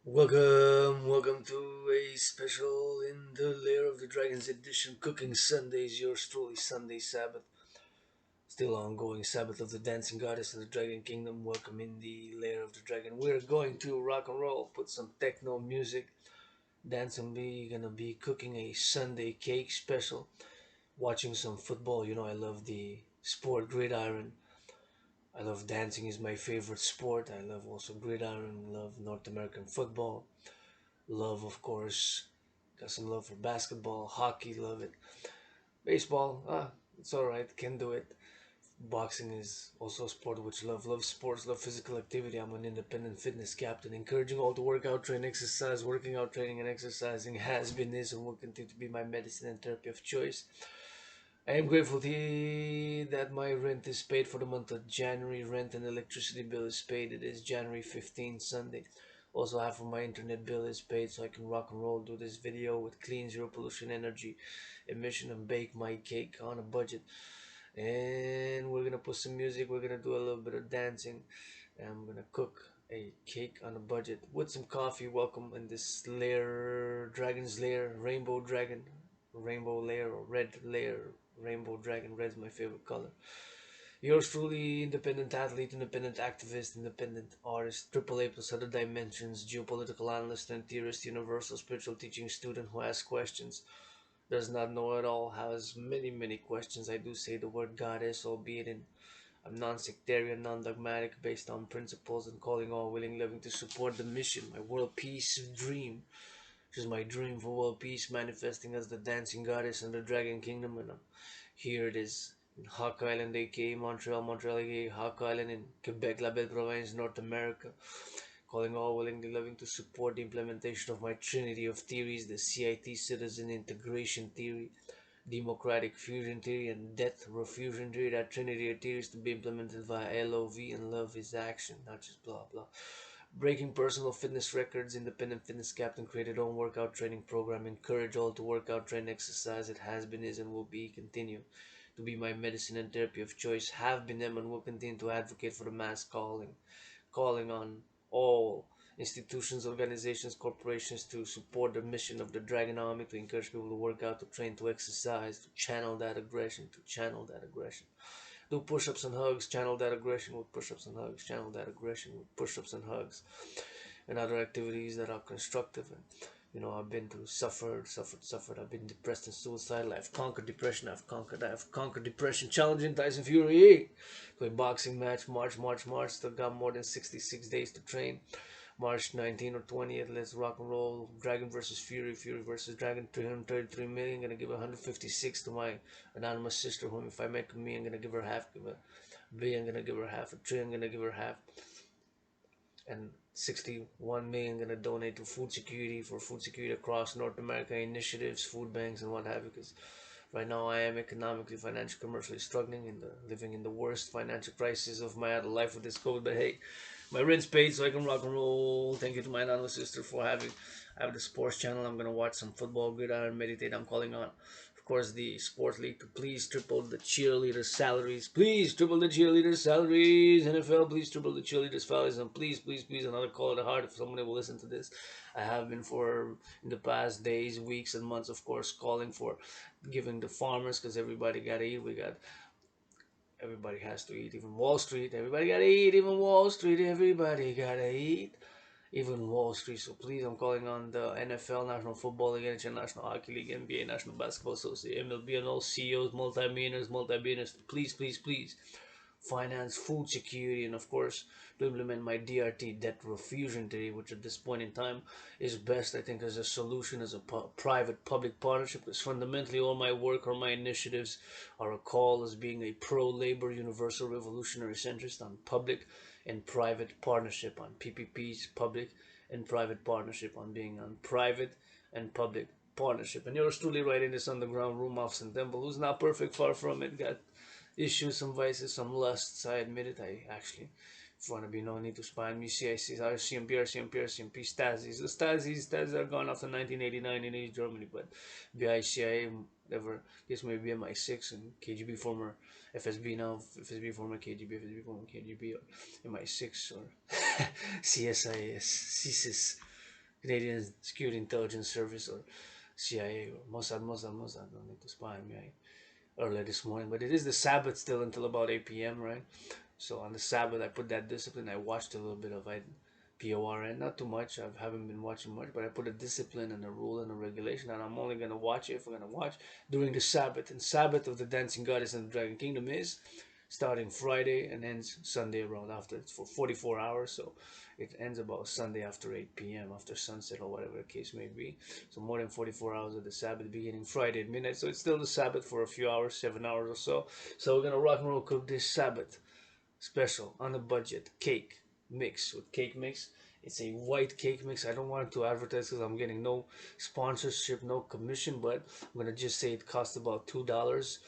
Welcome to a special in the Lair of the Dragons edition, Cooking Sundays, yours truly, Sunday Sabbath. Still ongoing Sabbath of the Dancing Goddess and the Dragon Kingdom. Welcome in the Lair of the Dragon. We're going to rock and roll, put some techno music, dance, and we're gonna be cooking a Sunday cake special, watching some football. You know, I love the sport gridiron. I love dancing is my favorite sport. I love also gridiron, love North American football. Love, of course, got some love for basketball, hockey, love it. Baseball, it's alright, can do it. Boxing is also a sport which love sports, love physical activity. I'm an independent fitness captain, encouraging all to work out, train, exercise. Working out, training, and exercising has been, is, and will continue to be my medicine and therapy of choice. I am grateful that my rent is paid for the month of January. Rent and electricity bill is paid. It is January 15th, Sunday. Also, half of my internet bill is paid, so I can rock and roll, do this video with clean, zero pollution, energy emission, and bake my cake on a budget. And we're gonna put some music. We're gonna do a little bit of dancing. And I'm gonna cook a cake on a budget with some coffee. Welcome in this layer, dragon's lair, rainbow dragon, rainbow layer or red layer, rainbow dragon. Red's my favorite color. Yours truly, independent athlete, independent activist, independent artist, triple A plus other dimensions, geopolitical analyst and theorist, universal spiritual teaching student who asks questions, does not know it all, has many, many questions. I do say the word goddess, albeit in I'm non-sectarian, non-dogmatic, based on principles and calling all willing living to support the mission, my world peace dream, which is my dream for world peace, manifesting as the dancing goddess and the dragon kingdom, and here it is in Hawk Island, aka Montreal, aka Hawk Island in Quebec, La Belle Province, North America, calling all willingly loving to support the implementation of my trinity of theories, the CIT citizen integration theory, democratic fusion theory, and death refusion theory. That trinity of theories to be implemented via LOV, and love is action, not just blah blah. Breaking personal fitness records, independent fitness captain, created own workout training program, encourage all to work out, train, exercise. It has been, is, and will be, continue to be my medicine and therapy of choice. Have been, them, and will continue to advocate for the mass calling on all institutions, organizations, corporations to support the mission of the Dragon Army, to encourage people to work out, to train, to exercise, to channel that aggression, Do push-ups and hugs, channel that aggression with push-ups and hugs, channel that aggression with push-ups and hugs, and other activities that are constructive. And I've been through, suffered. I've been depressed and suicidal. I've conquered depression. I've conquered depression. Challenging Tyson Fury to a boxing match. March. Still got more than 66 days to train. March 19th or 20th, let's rock and roll. Dragon versus Fury, Fury versus Dragon, 333 million. Gonna give 156 to my anonymous sister, whom if I make me, I'm gonna give her half. Give a B, I'm gonna give her half. A tree, I'm gonna give her half. And 61 million gonna donate to food security, for food security across North America initiatives, food banks, and what have you. Because right now I am economically, financially, commercially struggling, and living in the worst financial crisis of my adult life with this COVID. But hey, my rent's paid, so I can rock and roll. Thank you to my anonymous sister for having. I have the sports channel. I'm gonna watch some football, gridiron, meditate. I'm calling on, of course, the sports league to please triple the cheerleaders' salaries. Please triple the cheerleaders' salaries. NFL, please triple the cheerleaders' salaries, and please, another call to the heart. If somebody will listen to this, I have been for in the past days, weeks, and months, of course, calling for giving the farmers, because everybody gotta eat. Everybody has to eat, even Wall Street. Everybody gotta eat, even Wall Street. Everybody gotta eat, even Wall Street. So please, I'm calling on the NFL, National Football League, International Hockey League, NBA, National Basketball Association, MLB, and all CEOs, multi-billionaires. Please finance food security, and of course to implement my DRT, debt refusion theory, which at this point in time is best, I think, as a solution, as a private public partnership, because fundamentally all my work or my initiatives are a call as being a pro-labor universal revolutionary centrist on public and private partnership, on PPPs, public and private partnership, on being on private and public partnership. And yours truly, right in this underground room, off and temple, who's not perfect, far from it, got issues, some vices, some lusts. I admit it. I actually, if you want to be, no need to spy on me. CIC, RCMP, Stasi's. The Stasi's are gone after 1989 in East Germany, but BICIA, whatever, guess maybe MI6 and KGB, former FSB now, FSB former KGB, FSB former KGB, or MI6 or CSIS, CSIS. Canadian Security Intelligence Service, or CIA, or Mossad. Don't need to spy on me earlier this morning. But it is the Sabbath still until about 8 p.m., right? So on the Sabbath, I put that discipline. I watched a little bit of it, PORN, not too much. I haven't been watching much, but I put a discipline and a rule and a regulation, and I'm only gonna watch it if we're gonna watch during the Sabbath. And Sabbath of the Dancing Goddess and the Dragon Kingdom is starting Friday and ends Sunday around after. It's for 44 hours, so it ends about Sunday after 8 p.m. after sunset or whatever the case may be. So more than 44 hours of the Sabbath beginning Friday at midnight. So it's still the Sabbath for a few hours, 7 hours or so. So we're gonna rock and roll cook this Sabbath special on a budget cake mix with cake mix. It's a white cake mix. I don't want to advertise because I'm getting no sponsorship, no commission, but I'm gonna just say it cost about $2.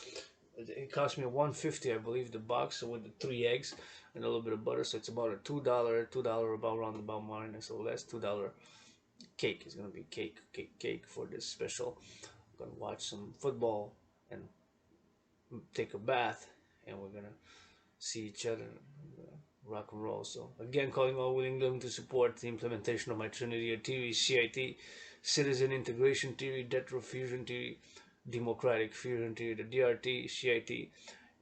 It cost me 150, I believe, the box, so with the 3 eggs and a little bit of butter. So it's about a $2 about round about mine, so less $2 cake. It's gonna be cake for this special. I'm gonna watch some football and take a bath, and we're gonna see each other, rock and roll. So again, calling all willing them to support the implementation of my Trinity or theory, CIT, citizen integration theory, debt fusion theory, democratic fusion theory, the DRT, CIT,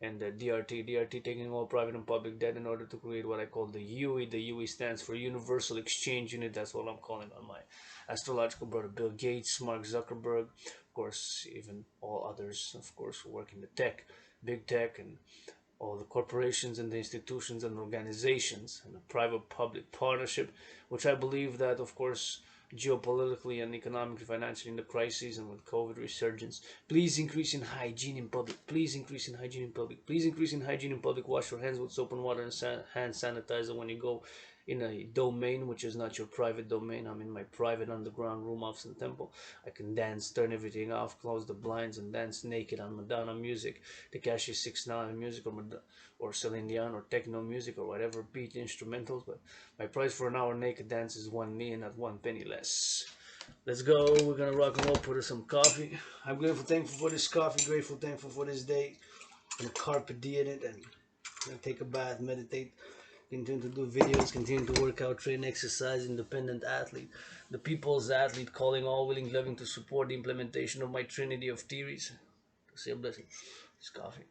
and the DRT taking all private and public debt in order to create what I call the UE. The UE stands for Universal Exchange Unit. That's what I'm calling on my astrological brother Bill Gates, Mark Zuckerberg, of course, even all others, of course, who work in the tech, big tech, and all the corporations and the institutions and organizations and the private-public partnership, which I believe that, of course, geopolitically and economically, financially in the crises and with COVID resurgence, please increase in hygiene in public. Please increase in hygiene in public. Please increase in hygiene in public. Wash your hands with soap and water and hand sanitizer when you go in a domain which is not your private domain. I'm in my private underground room, office, and temple. I can dance, turn everything off, close the blinds, and dance naked on Madonna music, Tekashi 6ix9ine music, or Celine Dion, or techno music, or whatever beat instrumentals. But my price for an hour naked dance is 1 million, not 1 penny less. Let's go. We're gonna rock and roll. Put us some coffee. I'm grateful, thankful for this coffee. Grateful, thankful for this day. And carpe diem it, and take a bath, meditate, continue to do videos, continue to work out, train, exercise, independent athlete, the people's athlete, calling all willing, loving to support the implementation of my trinity of theories. Say a blessing. This coffee.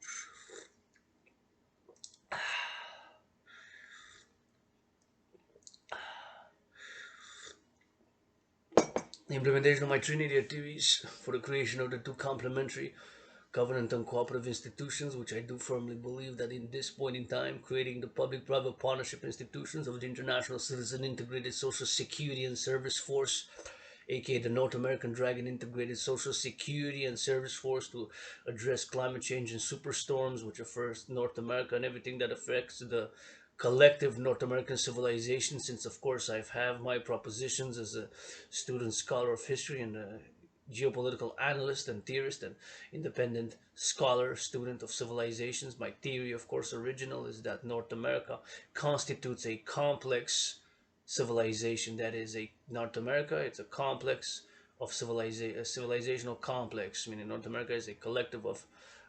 The implementation of my trinity of theories for the creation of the two complementary covenant and cooperative institutions, which I do firmly believe that in this point in time, creating the public-private partnership institutions of the International Citizen Integrated Social Security and Service Force, aka the North American Dragon Integrated Social Security and Service Force, to address climate change and superstorms, which affects North America and everything that affects the collective North American civilization. Since, of course, I've have my propositions as a student scholar of history and a geopolitical analyst and theorist and independent scholar, student of civilizations. My theory, of course, original is that North America constitutes a complex civilization. That is a North America. It's a complex of civilization, a civilizational complex. Meaning North America is a collective of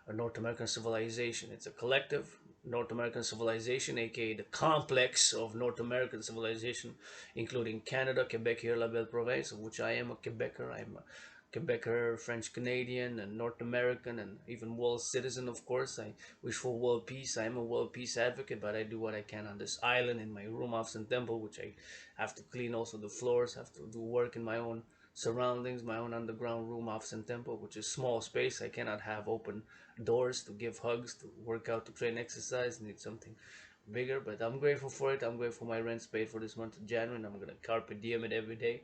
a North American civilization. It's a collective North American civilization, aka the complex of North American civilization, including Canada, Quebec, here, La Belle Province, of which I am a Quebecer. I'm a Quebecer, French Canadian, and North American, and even world citizen, of course. I wish for world peace. I am a world peace advocate, but I do what I can on this island in my room, office, and temple, which I have to clean also the floors, have to do work in my own surroundings, my own underground room, office, and temple, which is small space. I cannot have open doors to give hugs, to work out, to train, exercise. Need something bigger, but I'm grateful for it. I'm grateful my rent's paid for this month of January, and I'm gonna carpe diem it every day.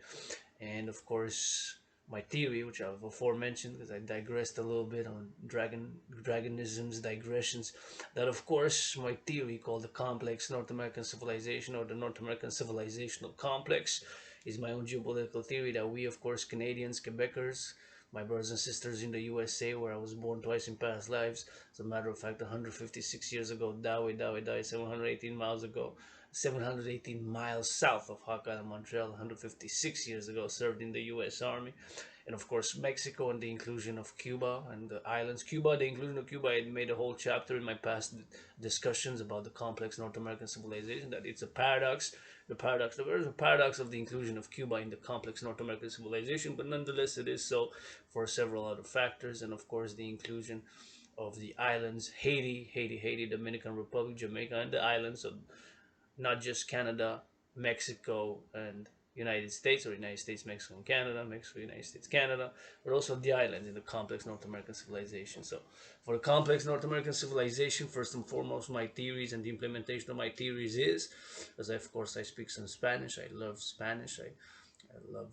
And of course, my theory, which I've aforementioned, because I digressed a little bit on dragonisms, digressions, that of course my theory called the complex North American civilization, or the North American civilizational complex, is my own geopolitical theory that we, of course, Canadians, Quebecers, my brothers and sisters in the USA, where I was born twice in past lives. As a matter of fact, 156 years ago, Dawi, 718 miles ago, 718 miles south of Hawkeye, Montreal, 156 years ago, served in the U.S. Army. And of course, Mexico and the inclusion of Cuba and the islands. Cuba, the inclusion of Cuba, I made a whole chapter in my past discussions about the complex North American civilization, that it's a paradox the paradox. There is a paradox of the inclusion of Cuba in the complex North American civilization, but nonetheless, it is so for several other factors, and of course, the inclusion of the islands, Haiti, Dominican Republic, Jamaica, and the islands of not just Canada, Mexico, and United States, or United States, Mexico, and Canada, Mexico, United States, Canada, but also the islands in the complex North American civilization. So, for the complex North American civilization, first and foremost, my theories and the implementation of my theories is, as I, of course, I speak some Spanish. I love Spanish. I love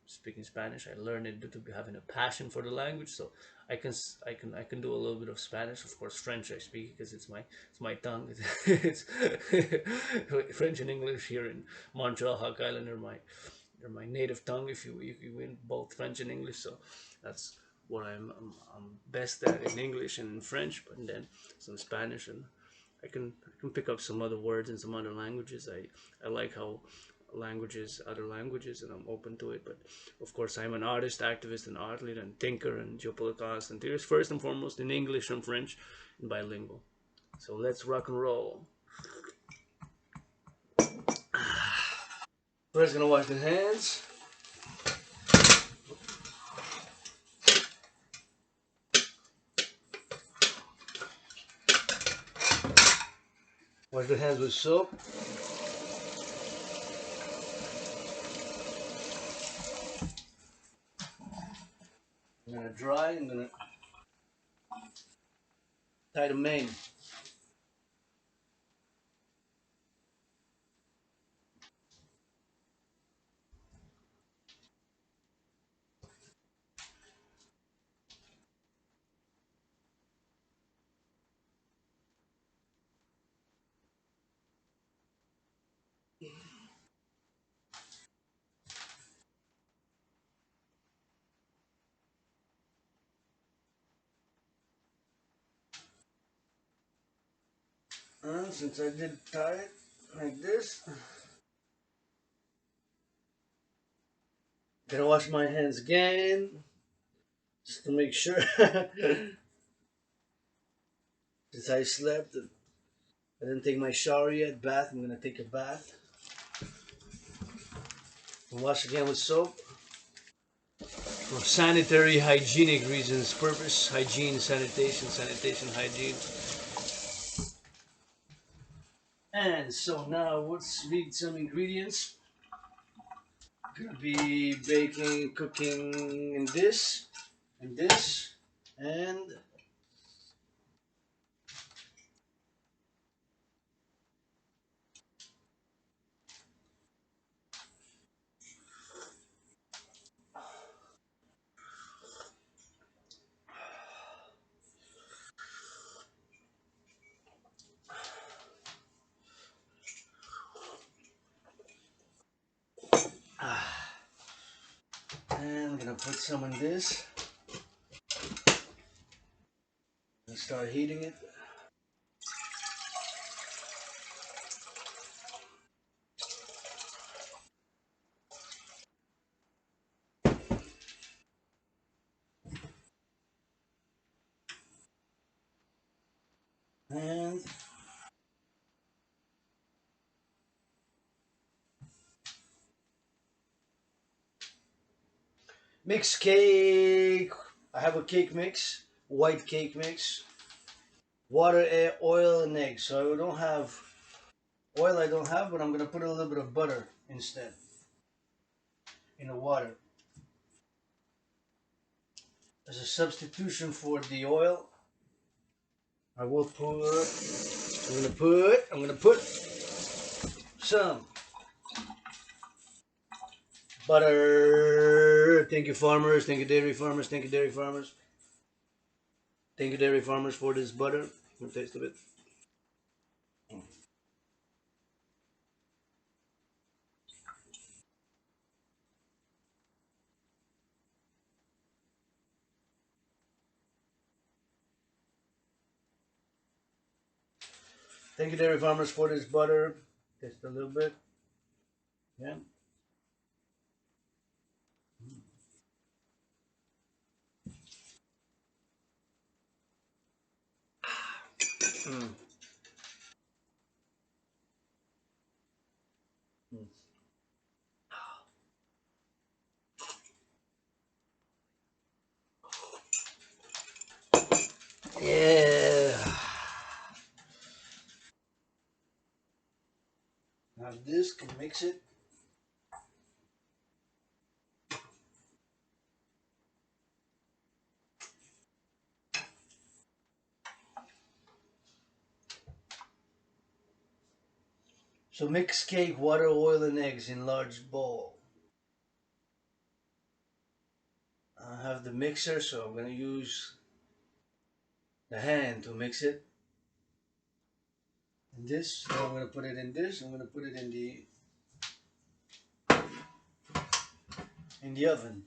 speaking Spanish. I learned it due to having a passion for the language. So I can do a little bit of Spanish. Of course, French I speak because it's my tongue. It's French and English here in Montreal, Hawk Island are my native tongue. If you win both French and English, so that's what I'm best at in English and in French, but then some Spanish, and I can pick up some other words in some other languages. I like how other languages, and I'm open to it. But of course, I'm an artist, activist, and art leader, and thinker, and geopolitical and theorist, first and foremost in English and French, and bilingual. So let's rock and roll. First, gonna wash the hands. Wash the hands with soap. I'm gonna dry. I'm gonna tie the mane. And since I did tie it like this, gonna wash my hands again just to make sure. Since I slept, I didn't take my shower yet. Bath. I'm gonna take a bath and wash again with soap. For sanitary, hygienic reasons, purpose, hygiene, sanitation, hygiene. And so now let's read some ingredients. Gonna be baking, cooking, and this, and this, and I'm gonna put some in this and start heating it. And mix cake. I have a cake mix, white cake mix, water, oil, and eggs. So I don't have oil. I don't have, but I'm gonna put a little bit of butter instead in the water as a substitution for the oil. I will put. I'm gonna put some butter. Thank you, farmers. Thank you, dairy farmers. Thank you, dairy farmers. Thank you, dairy farmers, for this butter. I'm gonna taste a bit. Thank you, dairy farmers, for this butter. Taste a little bit. Yeah. Mm. disc and mix it. So mix cake, water, oil, and eggs in large bowl. I have the mixer, so I'm gonna use the hand to mix it. And this, so I'm gonna put it in this. I'm gonna put it in the oven.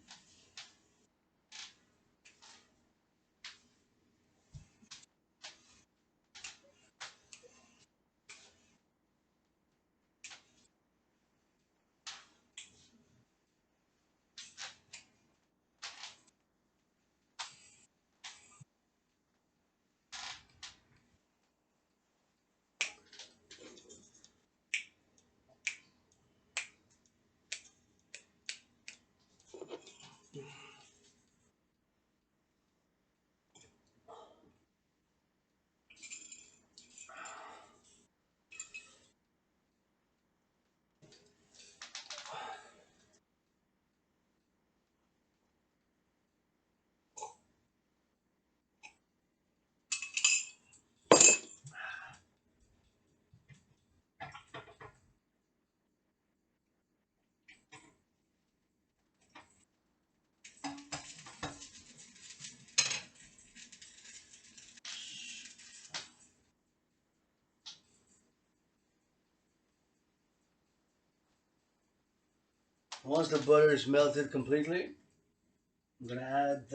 Once the butter is melted completely, I'm gonna add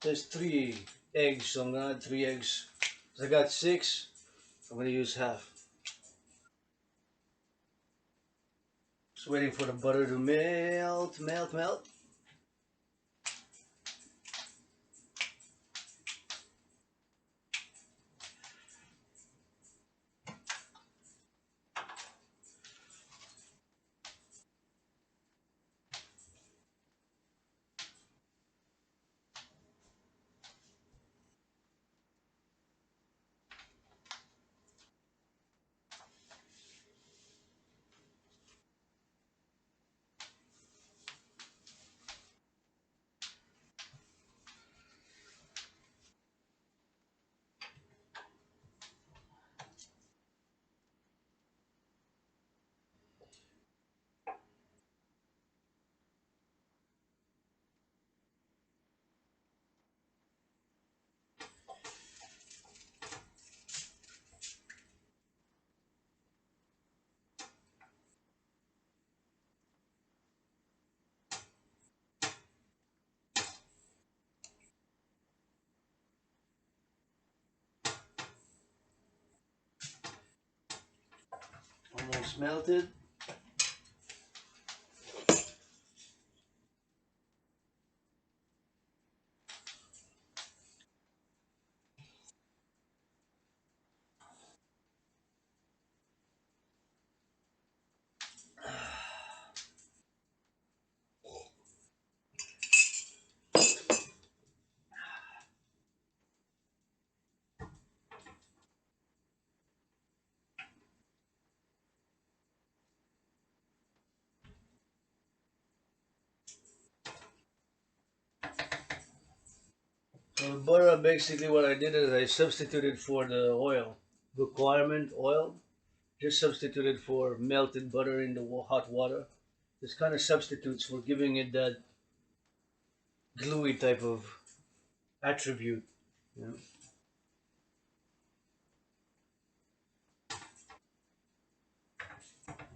there's 3 eggs, so I'm gonna add 3 eggs. I got 6, I'm gonna use half. Just waiting for the butter to melt. Almost melted. So the butter, basically what I did is I substituted for the oil requirement oil. Just substituted for melted butter in the hot water. This kind of substitutes for giving it that gluey type of attribute. You know?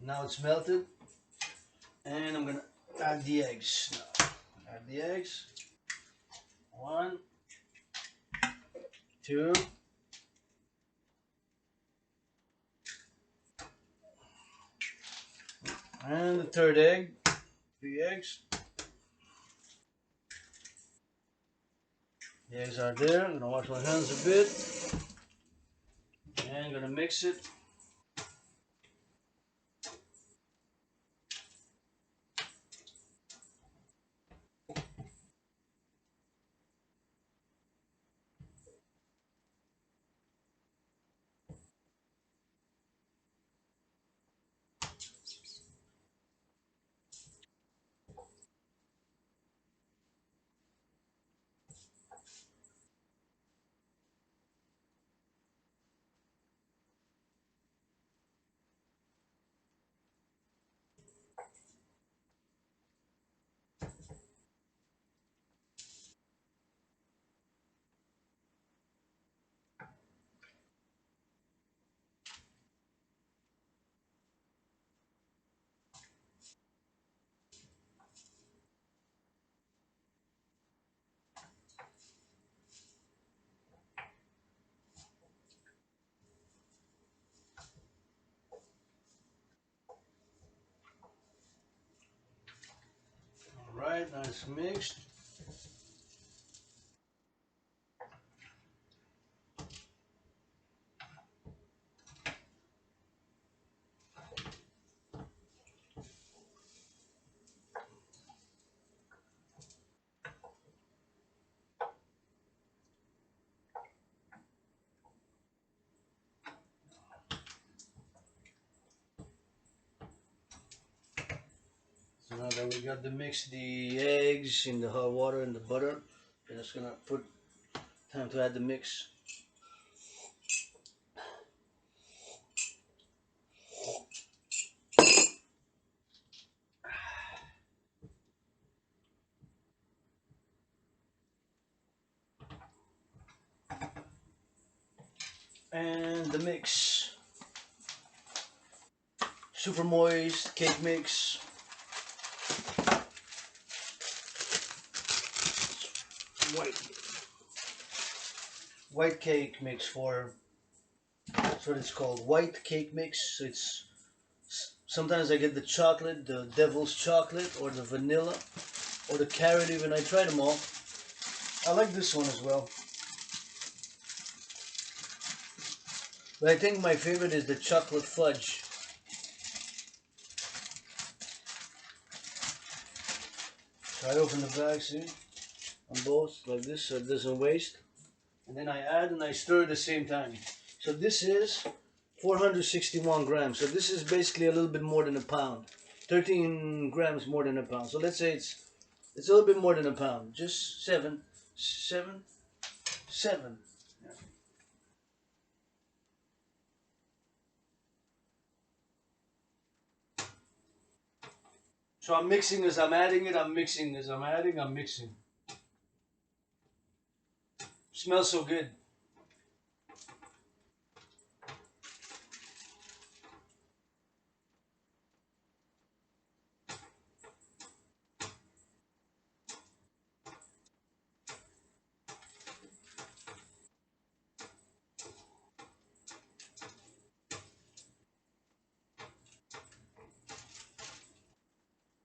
Now it's melted, and I'm gonna add the eggs. Now, add the eggs. 1, 2, and the third egg. 3 eggs. The eggs are there. I'm gonna wash my hands a bit, and I'm gonna mix it. Alright, now it's mixed. So now that we got the mix the eggs in the hot water and the butter, we're just gonna put time to add the mix. And the mix. Super moist cake mix. White. White cake mix for, that's what it's called, white cake mix. So it's, sometimes I get the chocolate, the devil's chocolate, or the vanilla, or the carrot even. I tried them all. I like this one as well. But I think my favorite is the chocolate fudge. So I open the bag, see, on both, like this, so it doesn't waste. And then I add and I stir at the same time. So this is 461 grams. So this is basically a little bit more than a pound. 13 grams more than a pound. So let's say it's a little bit more than a pound. Just seven. Yeah. So I'm mixing as I'm adding it. I'm mixing as I'm adding. I'm mixing. Smells so good.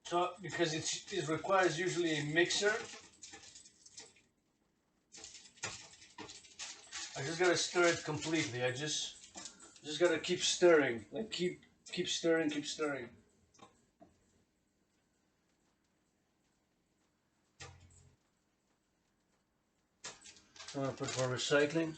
So because it requires usually a mixer, I just gotta stir it completely. I just gotta keep stirring, like keep stirring, keep stirring. I'm gonna put for recycling.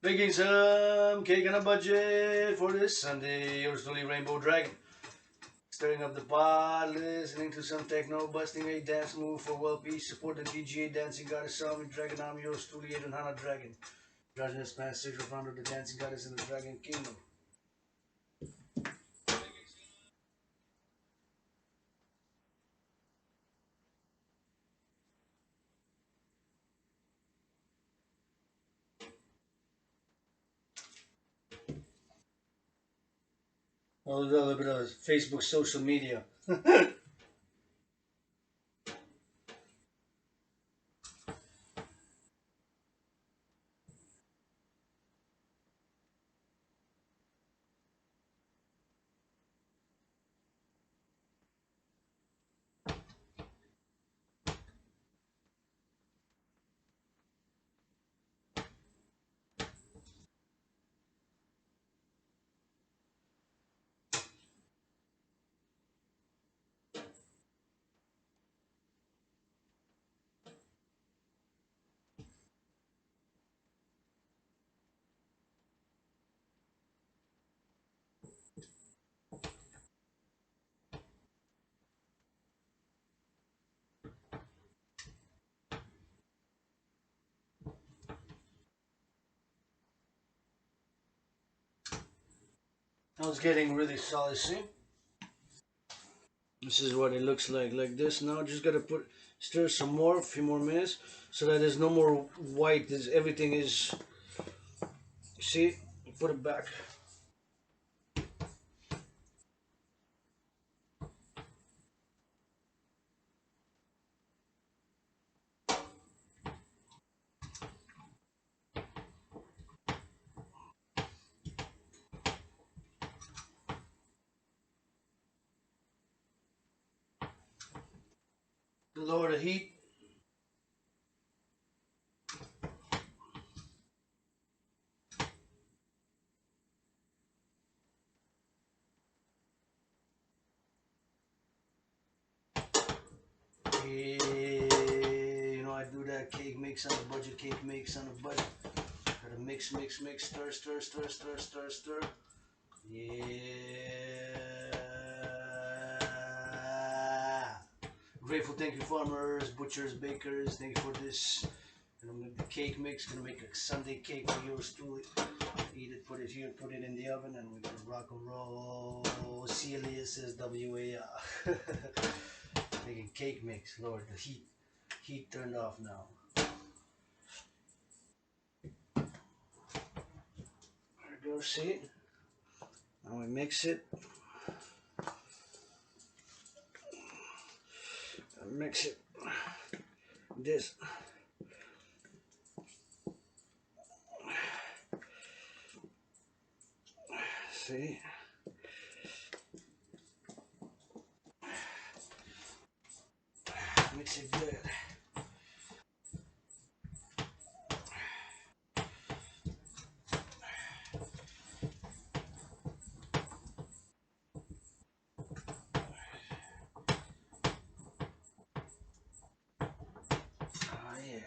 Making some cake on a budget for this Sunday. Yours truly, Rainbow Dragon. Stirring up the pot, listening to some techno, busting a dance move for well peace, support the DGA dancing goddess army, Dragon army, yours truly, and Hana Dragon. Dragon is past six, founder of the dancing goddess in the Dragon Kingdom. A little bit of Facebook social media. Now it's getting really solid, see? This is what it looks like this. Now just gotta stir some more, a few more minutes, so that there's no more white. Everything is, see? Put it back. Lower the heat. Yeah, you know I do that cake mix on a budget, cake mix on a budget. Gotta mix, mix, mix, stir, stir, stir, stir, stir, stir. Yeah. Grateful, thank you farmers, butchers, bakers, thank you for this. Gonna make the cake mix, gonna make a Sunday cake for yours truly. Eat it, put it here, put it in the oven, and we're gonna rock and roll. Celia says WAR. Making cake mix, Lord, the heat turned off now. There we go, see? Now we mix it. Mix it. This. See? Mix it good. Oh yeah.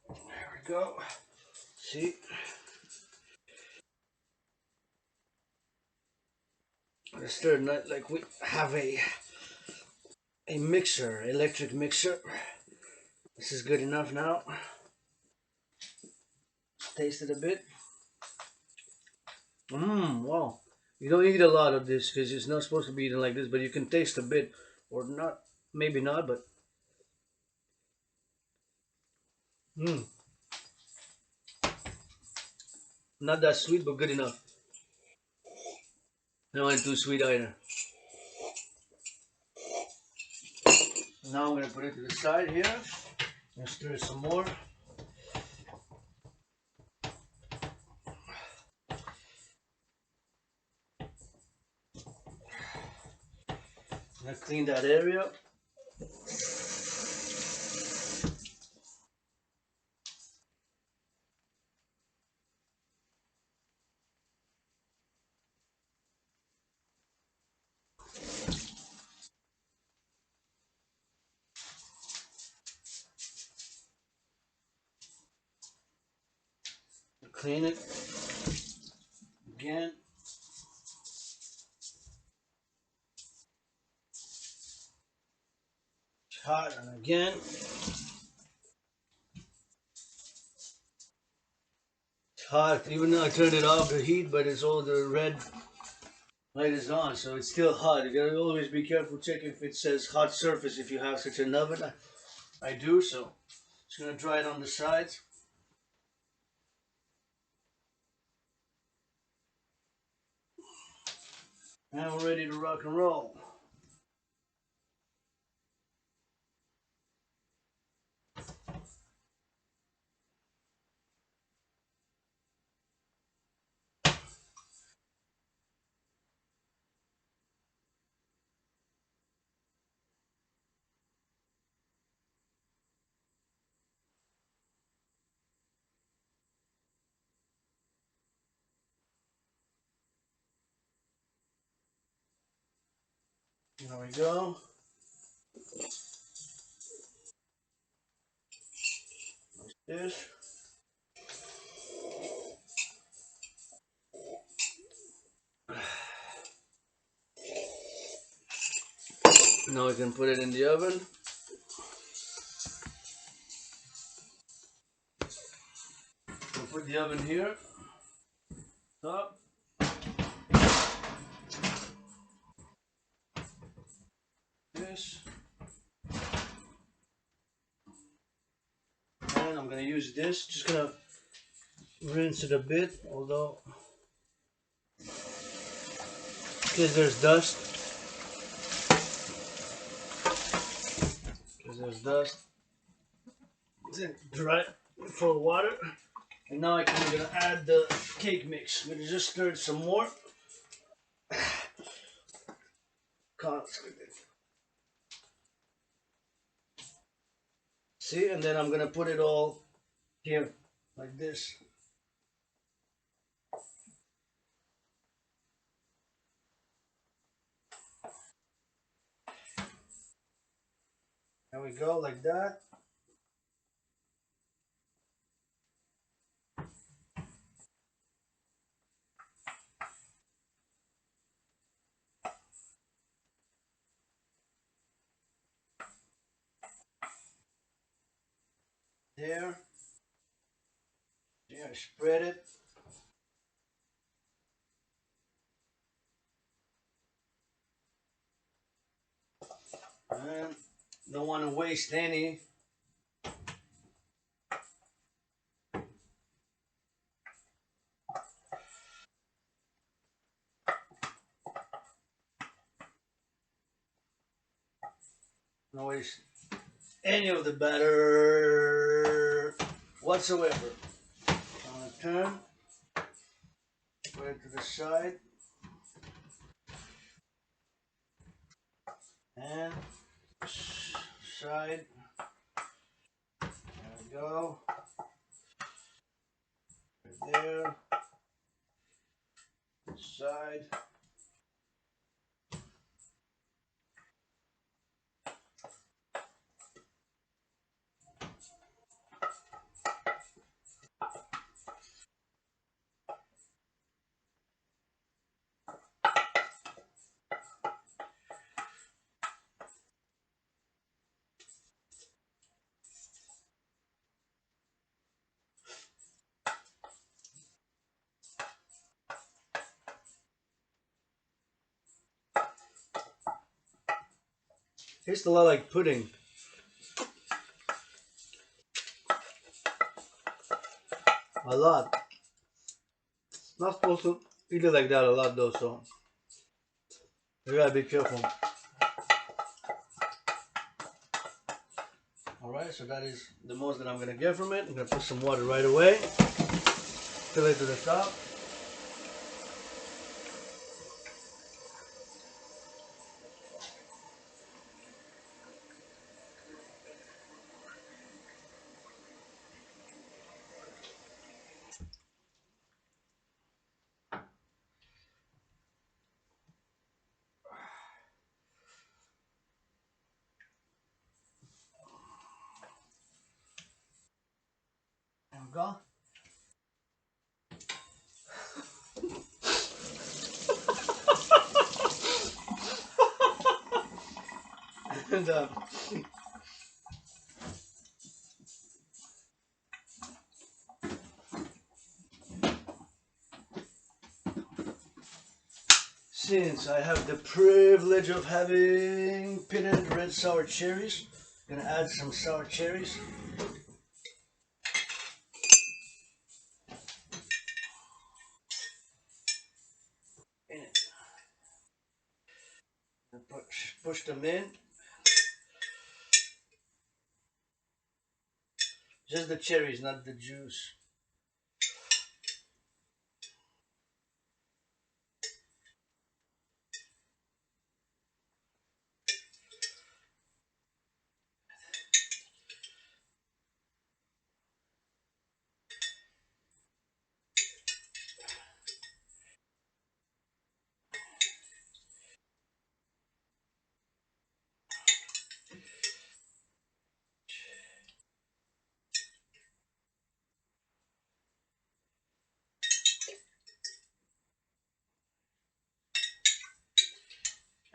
There we go. See? Let's stir it like we have a mixer, electric mixer. This is good enough now. Taste it a bit. Wow. You don't eat a lot of this because it's not supposed to be eaten like this, but you can taste a bit, or not, maybe not, but not that sweet, but good enough. Not too sweet either. Now I'm gonna put it to the side here and stir some more. I'm gonna clean that area. Clean it again. It's hot, and again. It's hot. Even though I turned it off the heat, but it's all the red light is on, so it's still hot. You gotta always be careful. Check if it says hot surface if you have such an oven. I do, so just gonna dry it on the sides. Now we're ready to rock and roll. There we go. This. Now we can put it in the oven. We'll put the oven here. Top. This. And I'm gonna use this. Just gonna rinse it a bit, although because there's dust. Because there's dust. Then dry it full of water. And now I'm gonna add the cake mix. I'm gonna just stir it some more. See, and then I'm gonna put it all here, like this. There we go, like that. There. There, spread it. And don't want to waste any. Don't waste any of the batter whatsoever. I'm gonna turn, put it to the side, and side. There we go. Right there. Side. Tastes a lot like pudding. A lot. Not supposed to eat it like that a lot though, so you gotta be careful. Alright, so that is the most that I'm gonna get from it. I'm gonna put some water right away. Fill it to the top. There we go. And since I have the privilege of having pitted red sour cherries, I'm gonna add some sour cherries. In it. And push them in. Just the cherries, not the juice.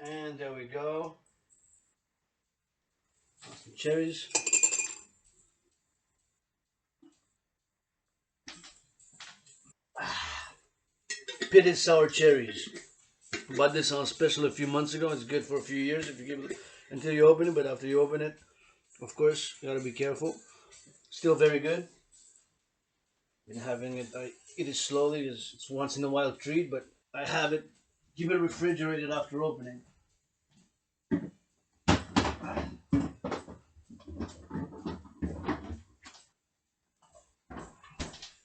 And there we go. Some cherries. Pitted sour cherries. Bought this on special a few months ago. It's good for a few years if you give it until you open it. But after you open it, of course, you gotta be careful. Still very good. Been having it. I eat it slowly. It's once in a while treat, but I have it. Keep it refrigerated after opening.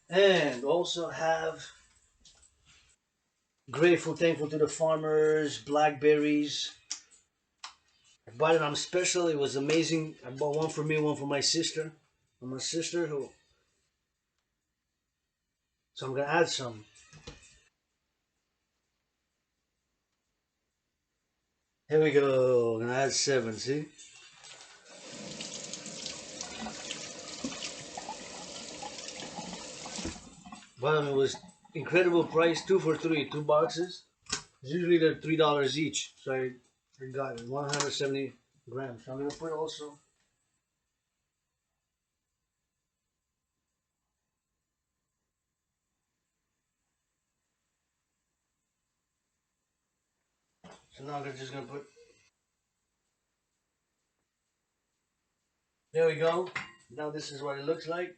And also have grateful, thankful to the farmers, blackberries. I bought it on special. It was amazing. I bought one for me, one for my sister. And my sister, who, so I'm gonna add some. Here we go. I'm gonna add 7. See, bottom it was incredible price. 2 for 3, 2 boxes. Usually they're $3 each. So I got it. 170 grams. So I'm gonna put also. So now I'm just gonna put. There we go. Now this is what it looks like.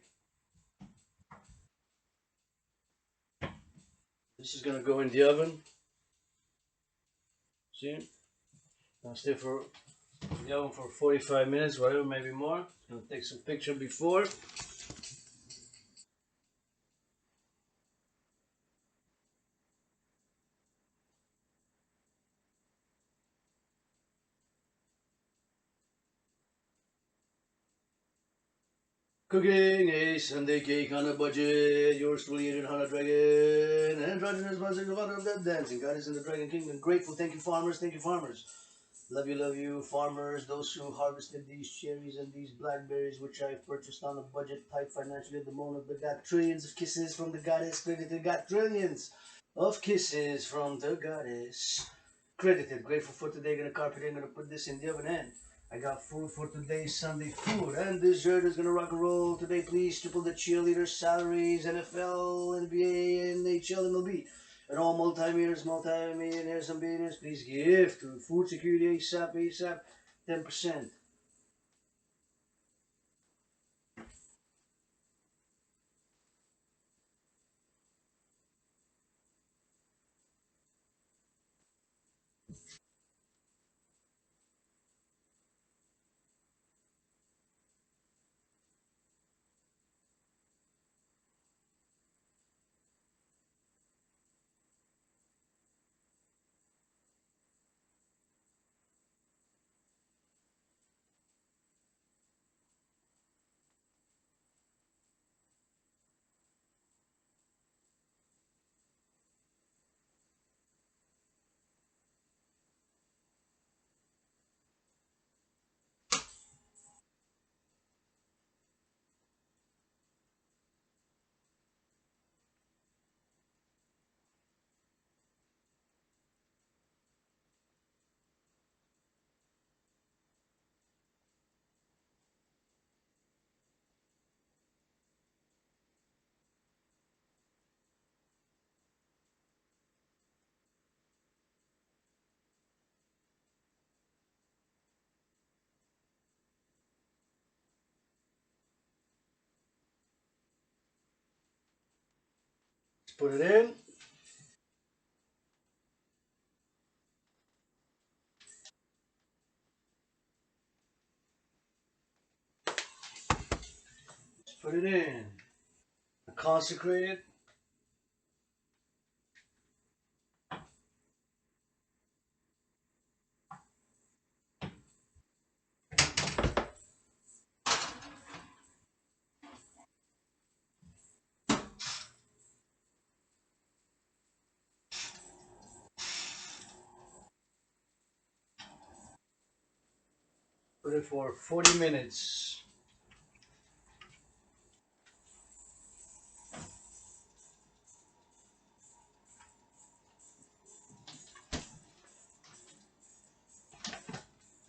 This is gonna go in the oven. See? I'll stay for the oven for 45 minutes, whatever, maybe more. Gonna take some picture before. Cooking a Sunday cake on a budget. Yours truly, Agent Hunter Dragon. And Dragan is my single father of that dancing. God is in the Dragon Kingdom. Grateful. Thank you, farmers. Thank you, farmers. Love you, farmers. Those who harvested these cherries and these blackberries, which I purchased on a budget, tight financially at the moment, but got trillions of kisses from the goddess. Credited, got trillions of kisses from the goddess. Credited. Grateful for today. Gonna carpet it. Gonna put this in the oven. And I got food for today's Sunday food. And dessert is gonna rock and roll today. Please triple the cheerleaders' salaries. NFL, NBA, NHL, MLB. And all multi-millionaires and billionaires, please give to food security ASAP, ASAP, 10%. Let's put it in. Let's put it in. Consecrate it. Put it for 40 minutes.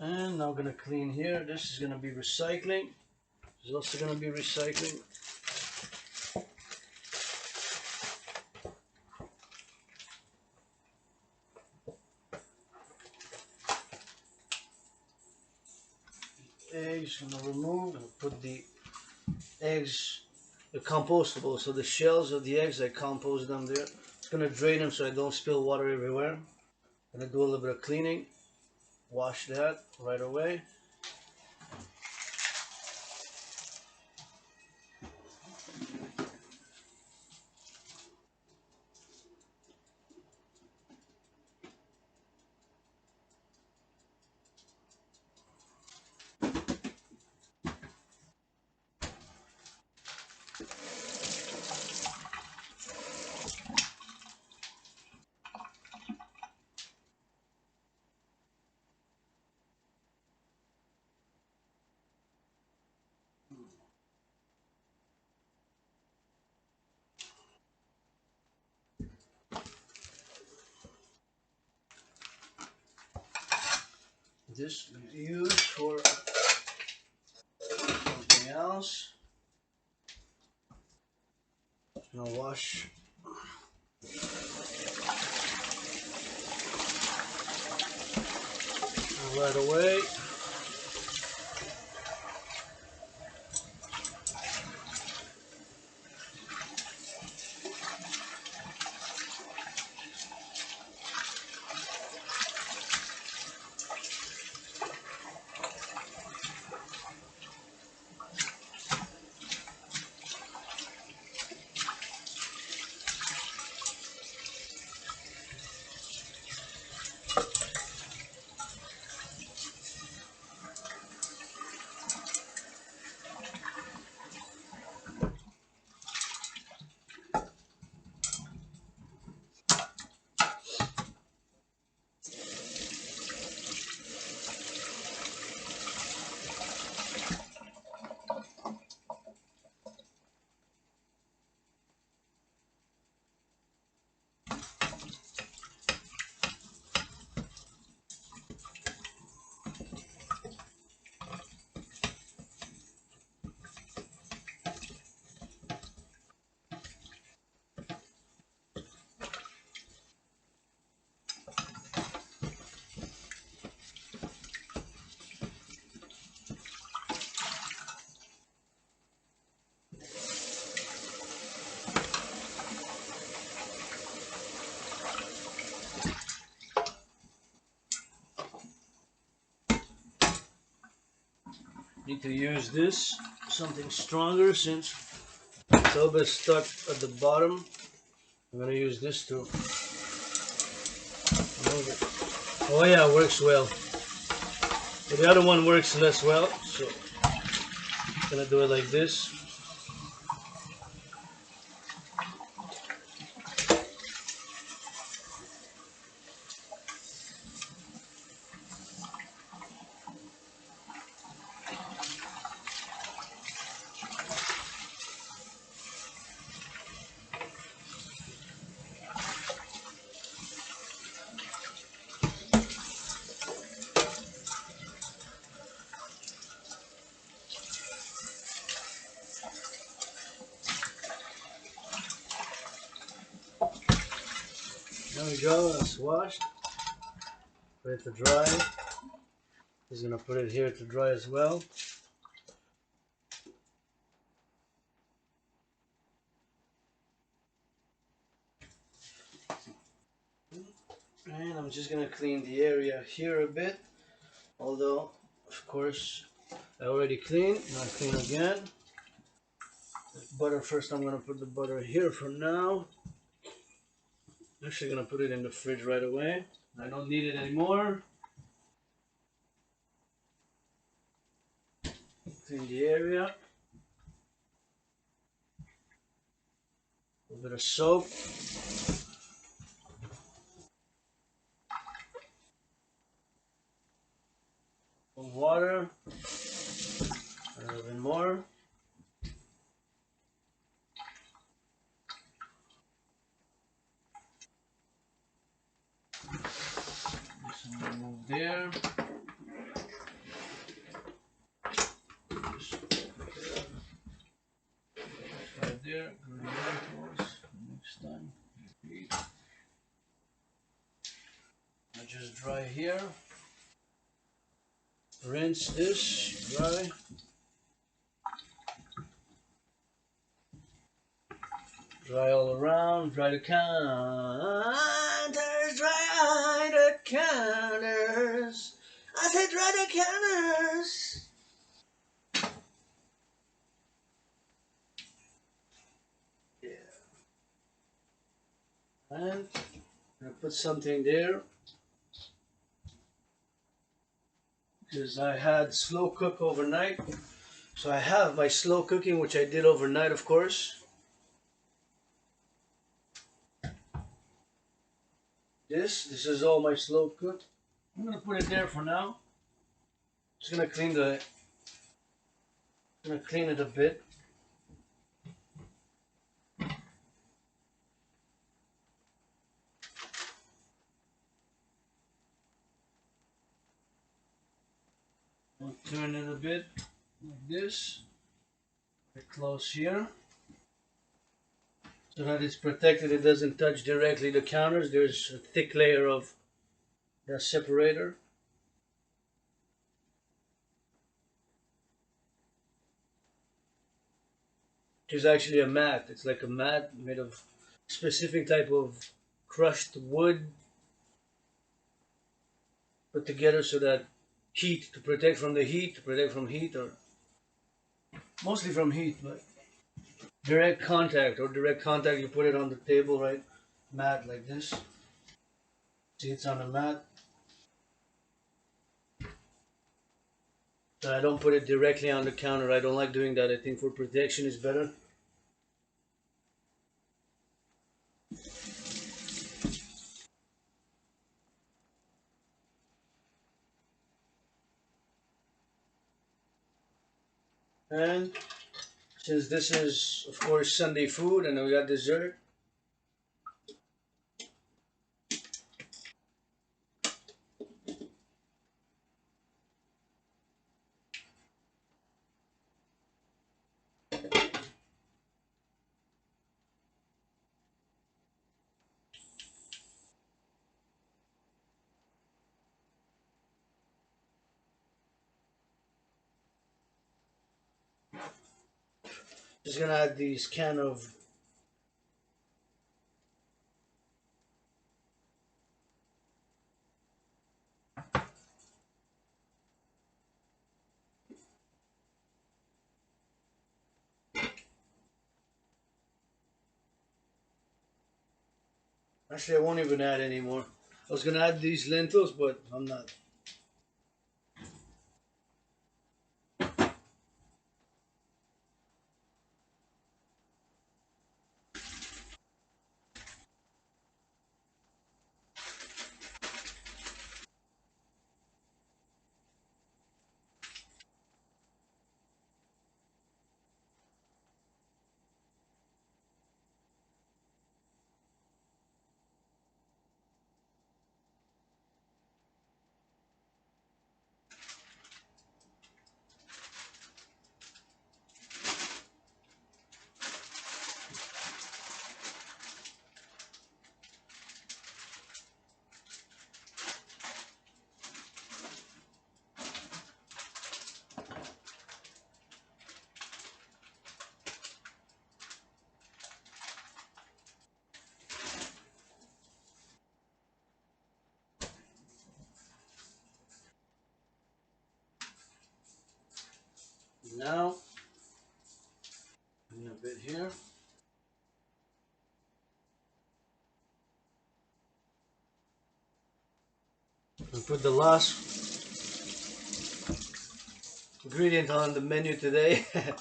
And now I'm gonna clean here. This is gonna be recycling. This is also gonna be recycling. Eggs, gonna remove and put the eggs. They're compostable, so the shells of the eggs, I compost them there. Just gonna drain them so I don't spill water everywhere. Gonna do a little bit of cleaning. Wash that right away. This is used for something else. Now wash right away. Need to use this, something stronger, since it's a little bit stuck at the bottom. I'm gonna use this to remove it. Oh yeah, it works well. But the other one works less well, so I'm gonna do it like this. There we go, it's washed. Ready to dry. He's gonna put it here to dry as well. And I'm just gonna clean the area here a bit. Although, of course, I already cleaned. Now clean again. Butter first. I'm gonna put the butter here for now. Actually, gonna put it in the fridge right away. I don't need it anymore. Clean the area. A little bit of soap. Some water. A little bit more. Some remove there. there. Good course. Next time. I just dry here. Rinse this, dry. Dry all around, dry the counters, dry the counters. I said dry the counters. Yeah. And I'm gonna put something there because I had slow cook overnight. So I have my slow cooking, which I did overnight, of course. This is all my slow cook. I'm gonna put it there for now. Just gonna clean it a bit. I'll turn it a bit like this. Very close here. So that it's protected, it doesn't touch directly the counters. There's a thick layer of the separator. Which is actually a mat. It's like a mat made of specific type of crushed wood put together so that heat, to protect from the heat, to protect from heat, or mostly from heat, but direct contact, you put it on the table, right? Mat like this. See, it's on the mat. So I don't put it directly on the counter. I don't like doing that. I think for protection is better. And since this is, of course, Sunday food and we got dessert, just gonna add these can of actually, I won't even add anymore. I was gonna add these lentils, but I'm not. Now, a bit here. And put the last ingredient on the menu today. We're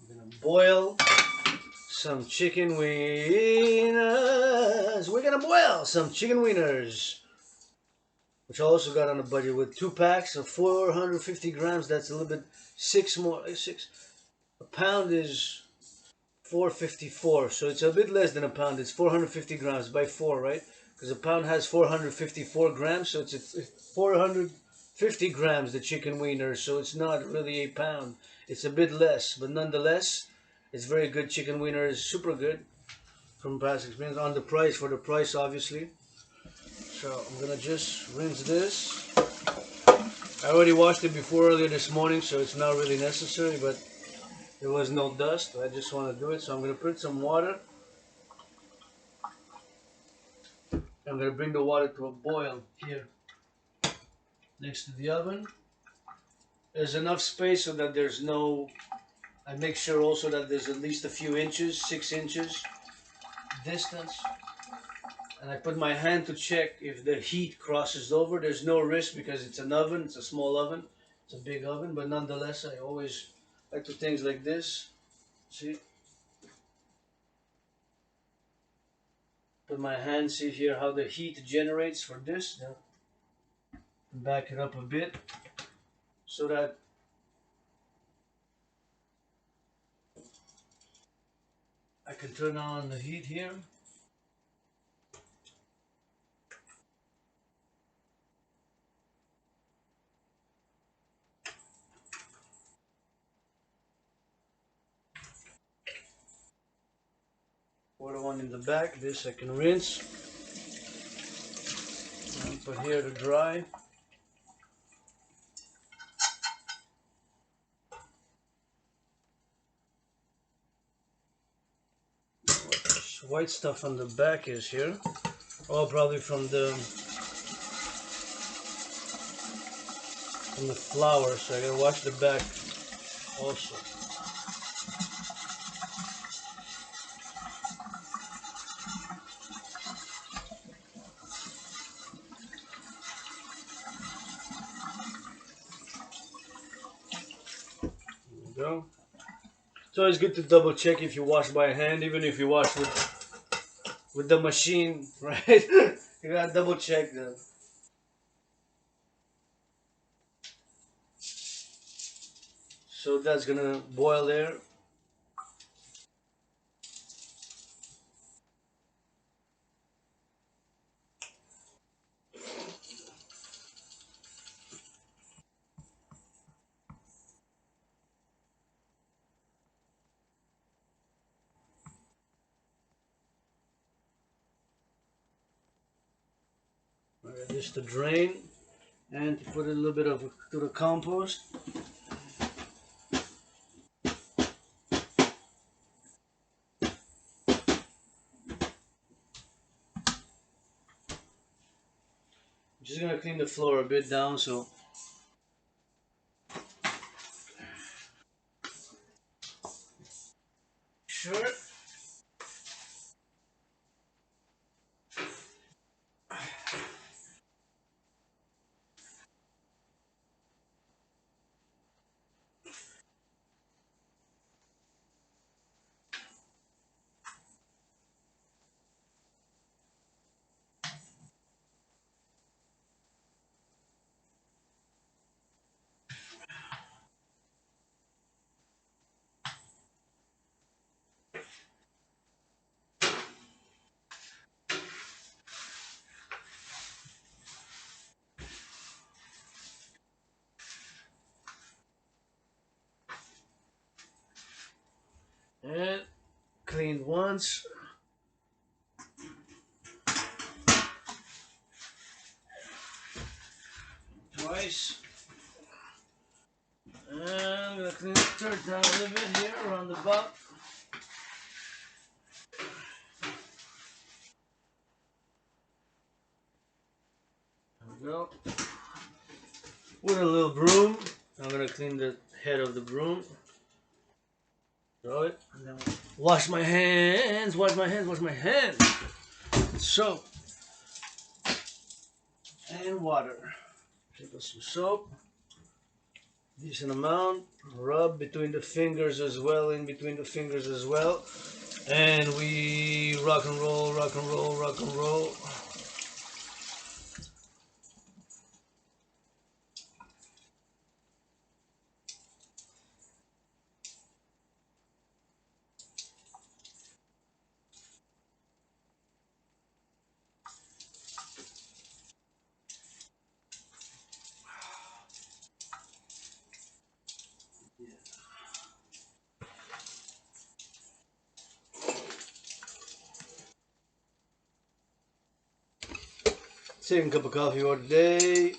gonna boil some chicken wieners. We're gonna boil some chicken wieners, which I also got on a budget with 2 packs of 450 grams. That's a little bit six more. Six. A pound is 454, so it's a bit less than a pound. It's 450 grams by 4, right? Because a pound has 454 grams, so it's 400. 50 grams, the chicken wiener, so it's not really a pound. It's a bit less, but nonetheless, it's very good. Chicken wiener is super good from past experience. On the price, for the price, obviously. So I'm gonna just rinse this. I already washed it before earlier this morning, so it's not really necessary, but there was no dust. I just want to do it, so I'm gonna put some water. I'm gonna bring the water to a boil here next to the oven. There's enough space so that there's no. I make sure also that there's at least a few inches, 6 inches distance. And I put my hand to check if the heat crosses over. There's no risk because it's an oven, it's a small oven, it's a big oven, but nonetheless, I always like to things like this. See? Put my hand, see here how the heat generates for this. Now, back it up a bit so that I can turn on the heat here. Pour the one in the back, this I can rinse. And put here to dry. This white stuff on the back is here. Oh, probably from the flour, so I gotta wash the back also. There we go. It's always good to double check if you wash by hand, even if you wash with the machine, right? You gotta double check that. So that's gonna boil there. This to drain and to put a little bit of to the compost. Just gonna clean the floor a bit down so. Sure. And cleaned once. Twice. And I'm gonna clean the third down a little bit here around the butt. There we go. With a little broom, I'm gonna clean the head of the broom. Throw it, and then wash my hands, wash my hands, wash my hands. Soap and water. Take some soap, decent amount. Rub between the fingers as well, in between the fingers as well. And we rock and roll, rock and roll, rock and roll. Second cup of coffee for today.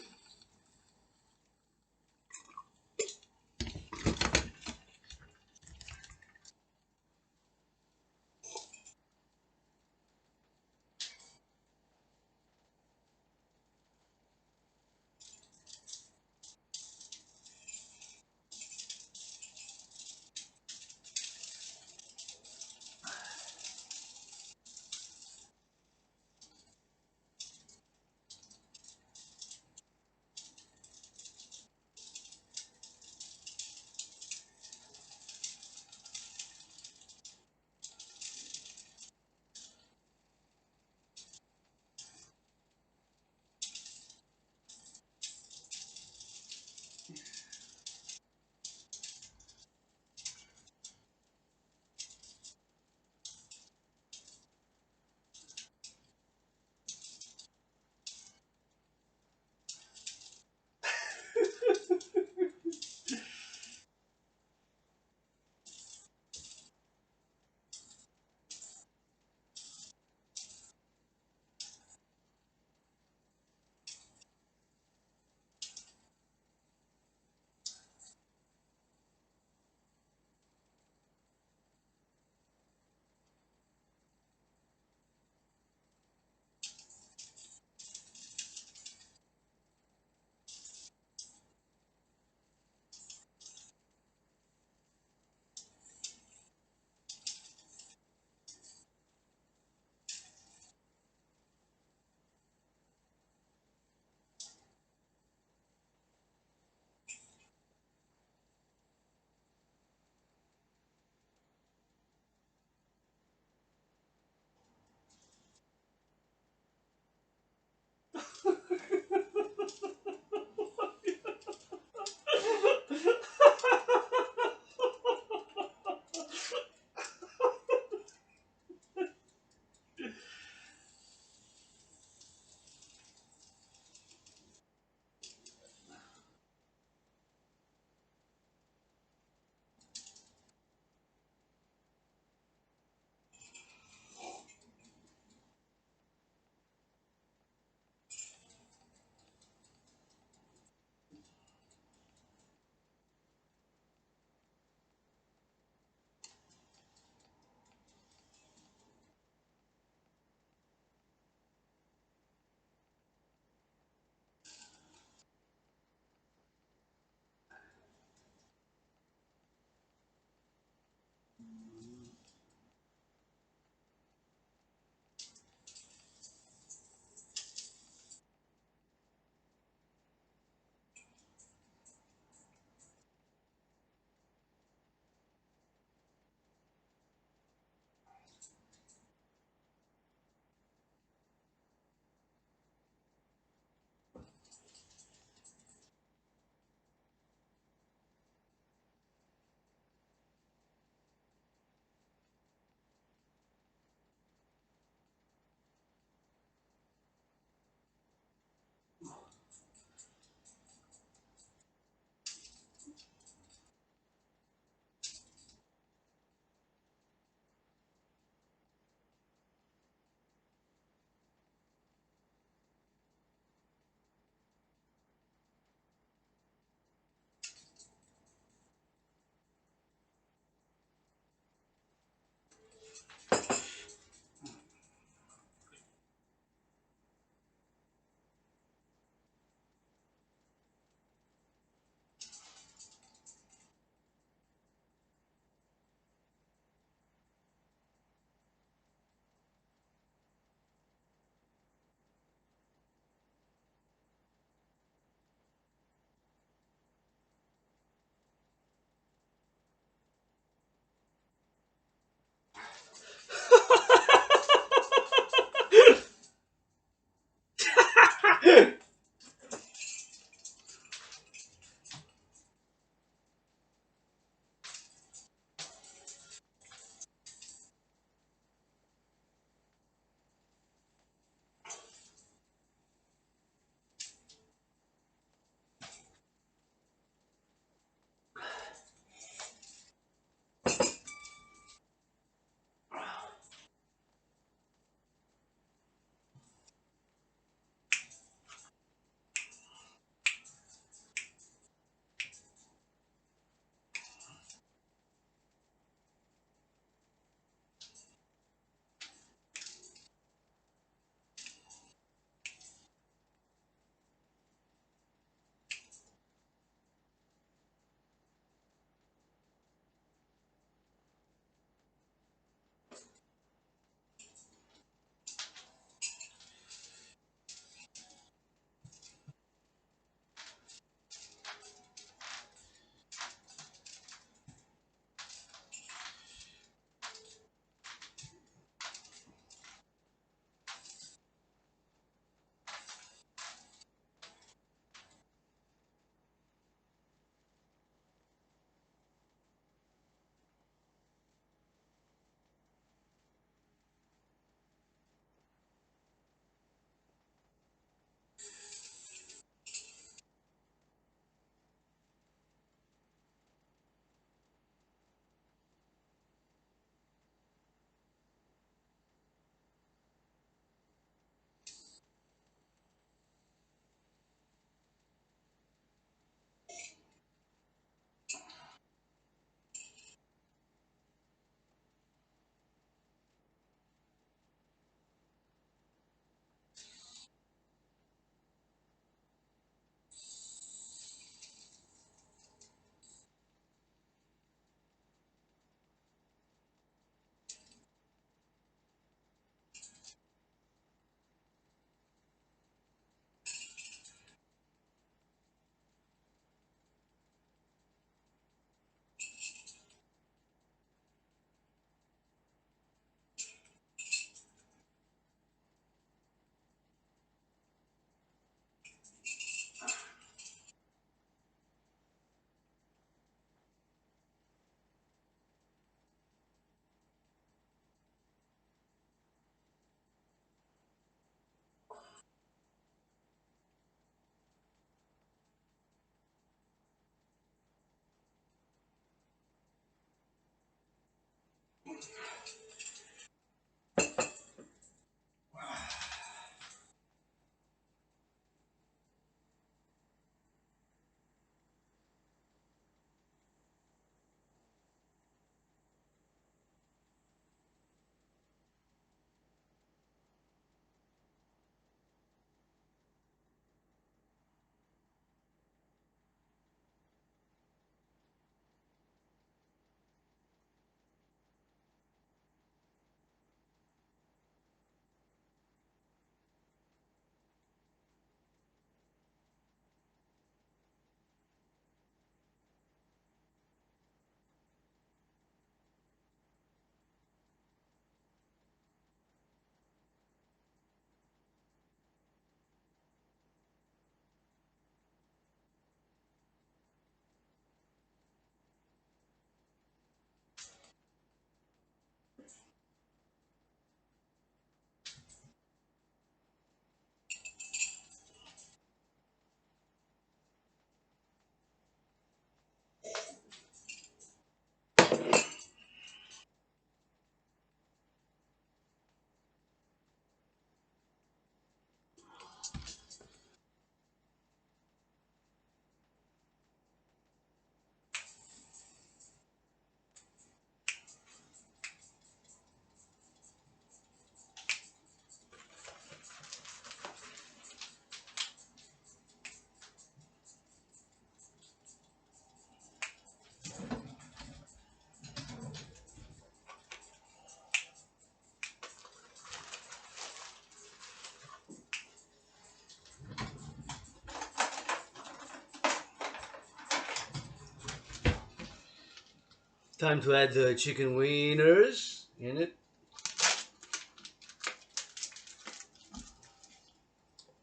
Time to add the chicken wieners in it.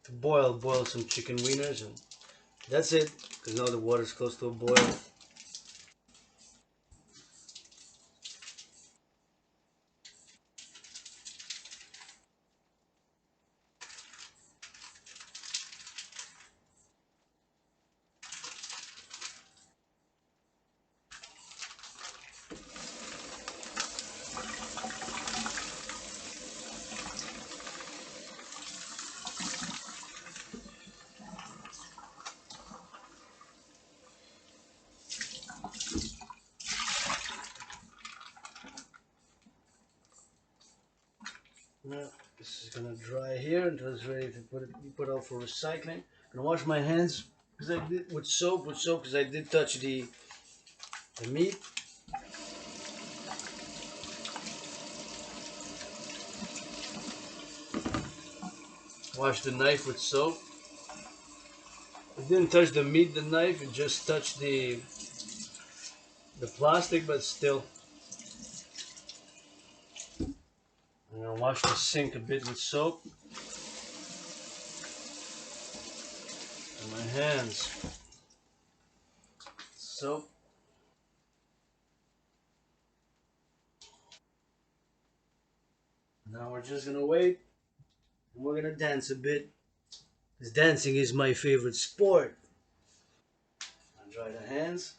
To boil some chicken wieners, and that's it. Because now the water's close to a boil. Now this is gonna dry here until it's ready to put out for recycling. I'm gonna wash my hands because I did with soap because I did touch the meat. Wash the knife with soap. It didn't touch the meat, the knife. It just touched the plastic, but still. I'm gonna wash the sink a bit with soap. And my hands. Soap. Now we're just gonna wait. And we're gonna dance a bit. Because dancing is my favorite sport. I dry the hands.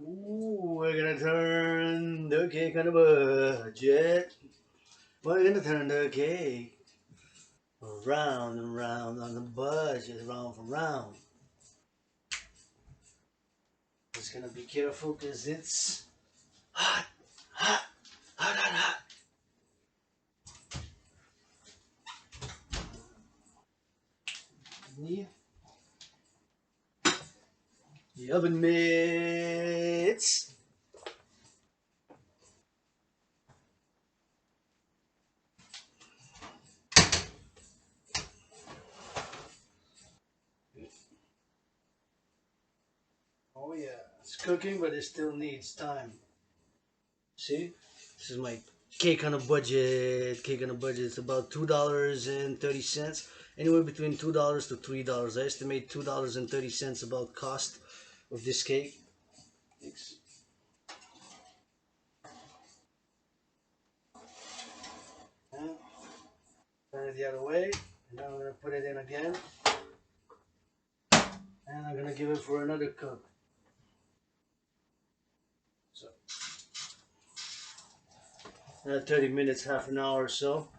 Ooh, we're gonna turn the cake on a budget. We're gonna turn the cake around and round on the budget, round for round. Just gonna be careful because it's hot, hot, hot, hot, hot. Need the oven mitts. Oh yeah, it's cooking, but it still needs time. See, this is my cake on a budget. Cake on a budget. It's about $2.30. Anywhere between $2 to $3. I estimate $2.30 about cost of this cake. Mix. And turn it the other way. And now I'm gonna put it in again. And I'm gonna give it for another cook. So 30 minutes, half an hour or so.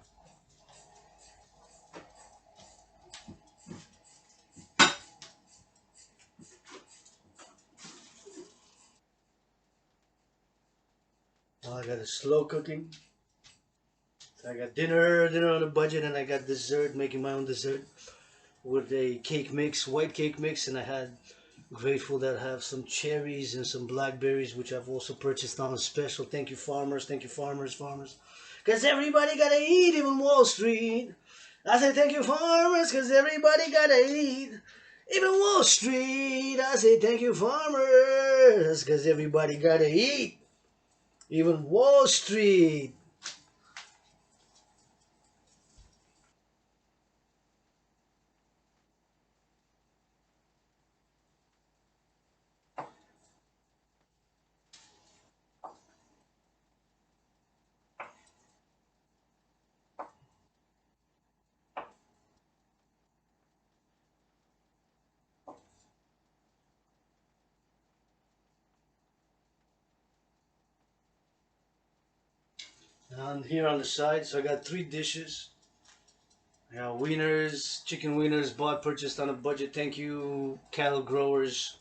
Now I got a slow cooking. So I got dinner on a budget, and I got dessert, making my own dessert with a cake mix, white cake mix, and I had grateful that I have some cherries and some blackberries, which I've also purchased on a special. Thank you, farmers. Thank you, farmers, farmers. Because everybody got to eat, even Wall Street. I say thank you, farmers, because everybody got to eat. Even Wall Street. I say thank you, farmers, because everybody got to eat. Even Wall Street. And here on the side, so I got 3 dishes. I got wieners, chicken wieners, bought, purchased on a budget. Thank you, cattle growers.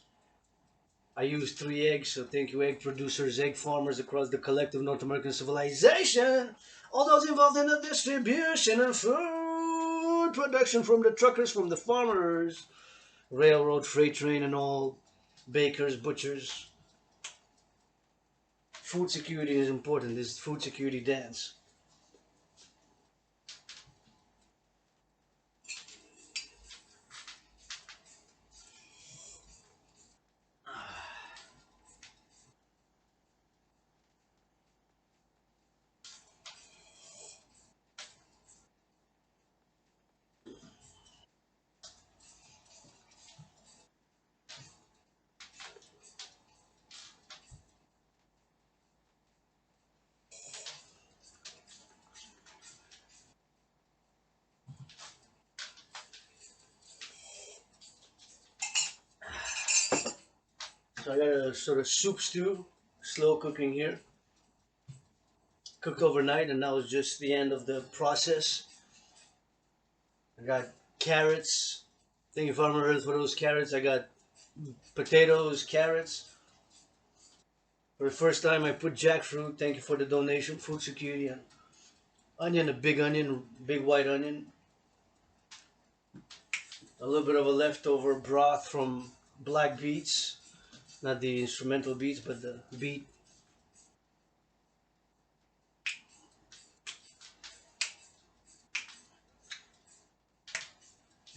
I use 3 eggs, so thank you, egg producers, egg farmers across the collective North American civilization. All those involved in the distribution and food production, from the truckers, from the farmers, railroad, freight train, and all, bakers, butchers. Food security is important. This is food security dance. So I got a sort of soup stew, slow cooking here. Cooked overnight, and now it's just the end of the process. I got carrots. Thank you, Farmer Earth, for those carrots. I got potatoes, carrots. For the first time, I put jackfruit. Thank you for the donation. Food security. And onion, a big onion, big white onion. A little bit of a leftover broth from black beets. Not the instrumental beets, but the beet.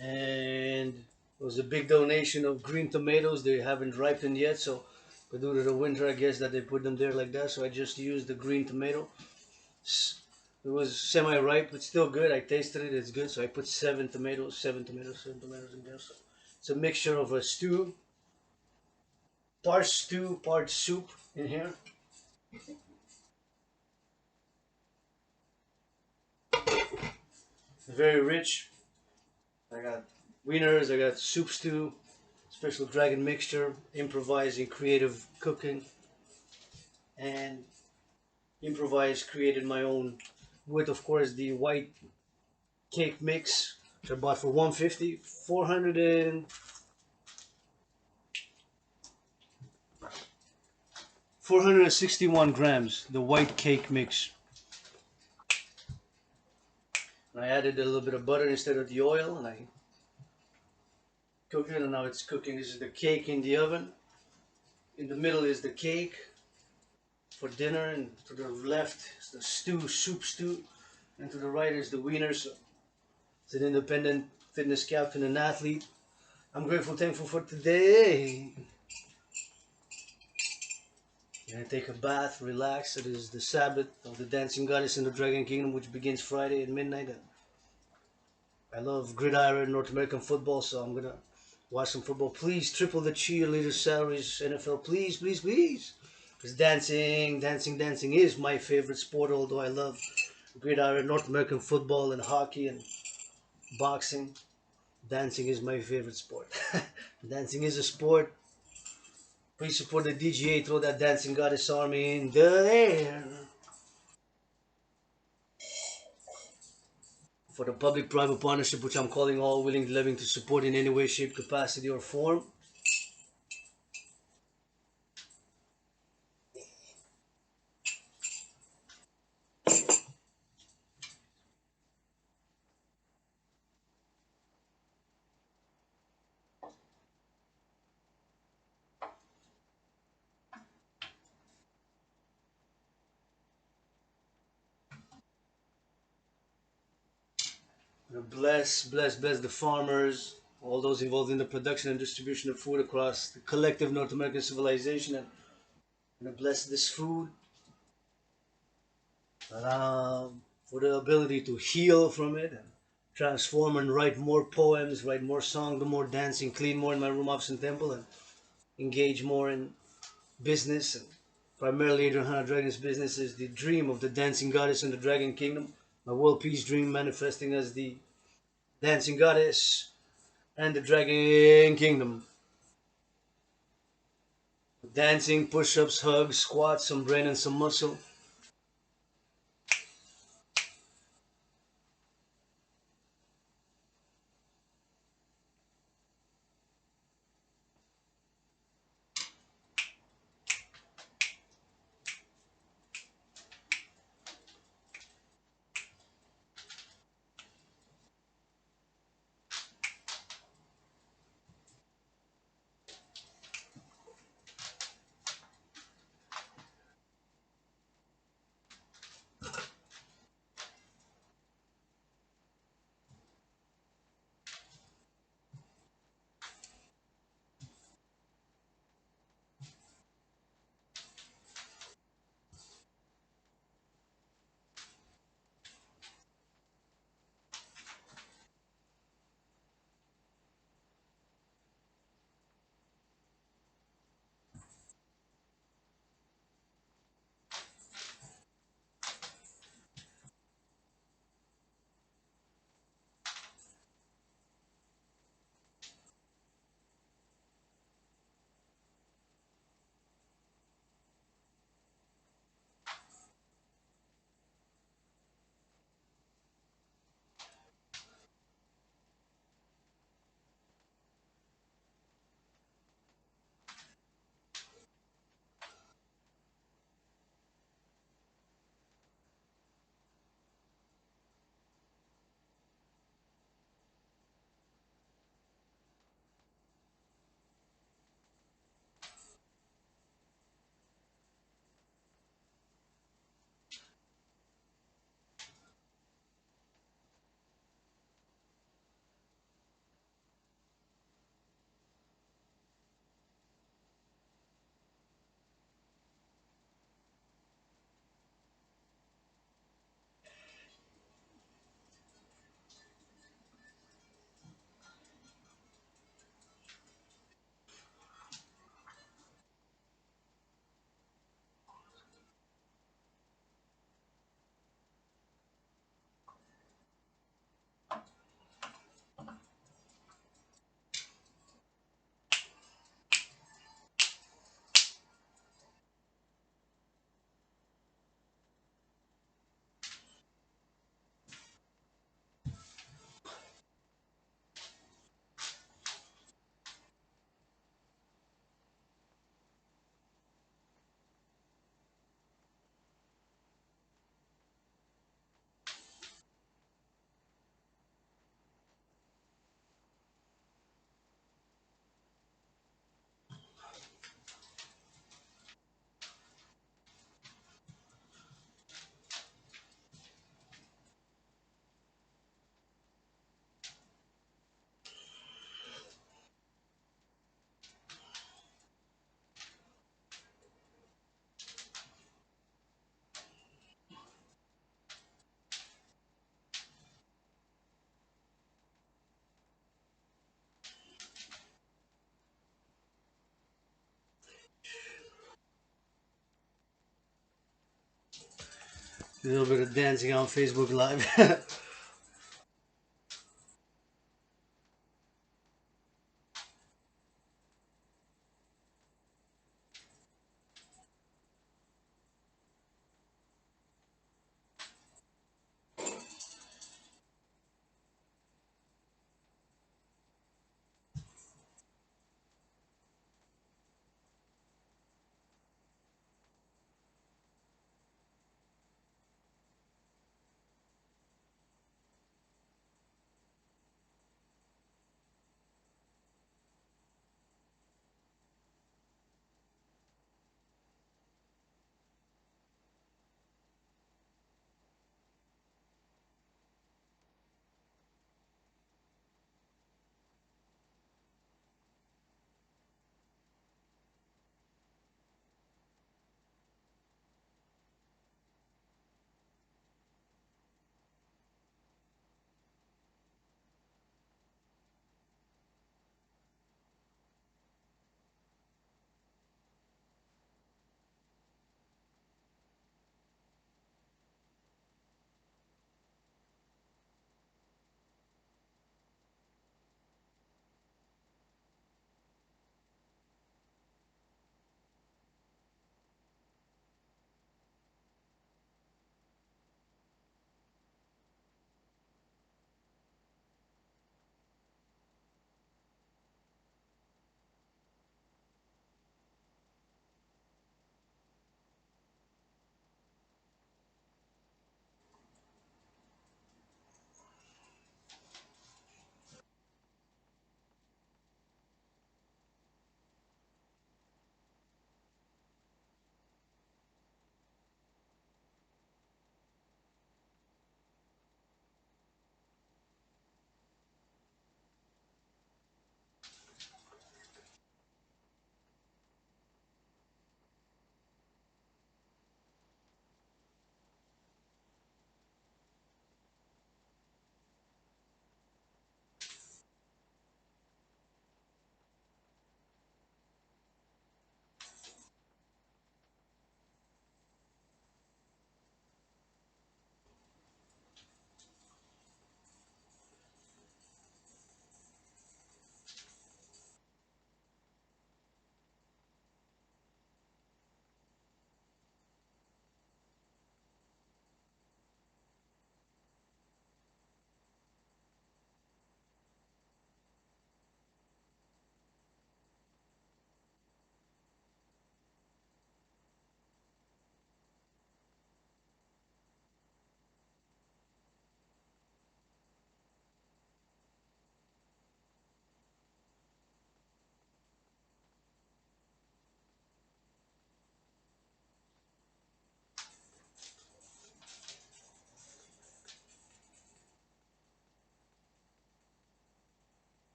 And it was a big donation of green tomatoes. They haven't ripened yet, so but due to the winter, I guess that they put them there like that. So I just used the green tomato. It was semi-ripe, but still good. I tasted it; it's good. So I put 7 tomatoes, 7 tomatoes in there. So it's a mixture of a stew, part soup in here. Very rich. I got wieners. I got soup stew, special Dragan mixture, improvising, creative cooking. and improvised, created my own with, of course, the white cake mix, which I bought for 150, 461 grams, the white cake mix. And I added a little bit of butter instead of the oil, and I cooked it, and now it's cooking. This is the cake in the oven. In the middle is the cake for dinner, and to the left is the soup stew, and to the right is the wiener. So it's an independent fitness captain and athlete. I'm grateful, thankful for today. Gonna take a bath, relax. It is the Sabbath of the Dancing Goddess in the Dragon Kingdom, which begins Friday at midnight. And I love gridiron North American football, so I'm gonna watch some football. Please triple the cheerleader salaries, NFL. Please, please, please. Because dancing is my favorite sport. Although I love gridiron North American football and hockey and boxing, dancing is my favorite sport. Dancing is a sport. Please support the DGA. Throw that dancing goddess army in the air. For the public-private partnership, which I'm calling all willing and loving to support in any way, shape, capacity, or form. Bless the farmers, all those involved in the production and distribution of food across the collective North American civilization, and bless this food for the ability to heal from it and transform and write more poems, write more songs, do more dancing, clean more in my room, office, and temple, and engage more in business. And primarily, Adrian Dragon's business is the dream of the dancing goddess in the Dragon Kingdom, my world peace dream manifesting as the dancing goddess and the Dragon Kingdom. Dancing, push-ups, hugs, squats, some brain and some muscle. A little bit of dancing on Facebook Live.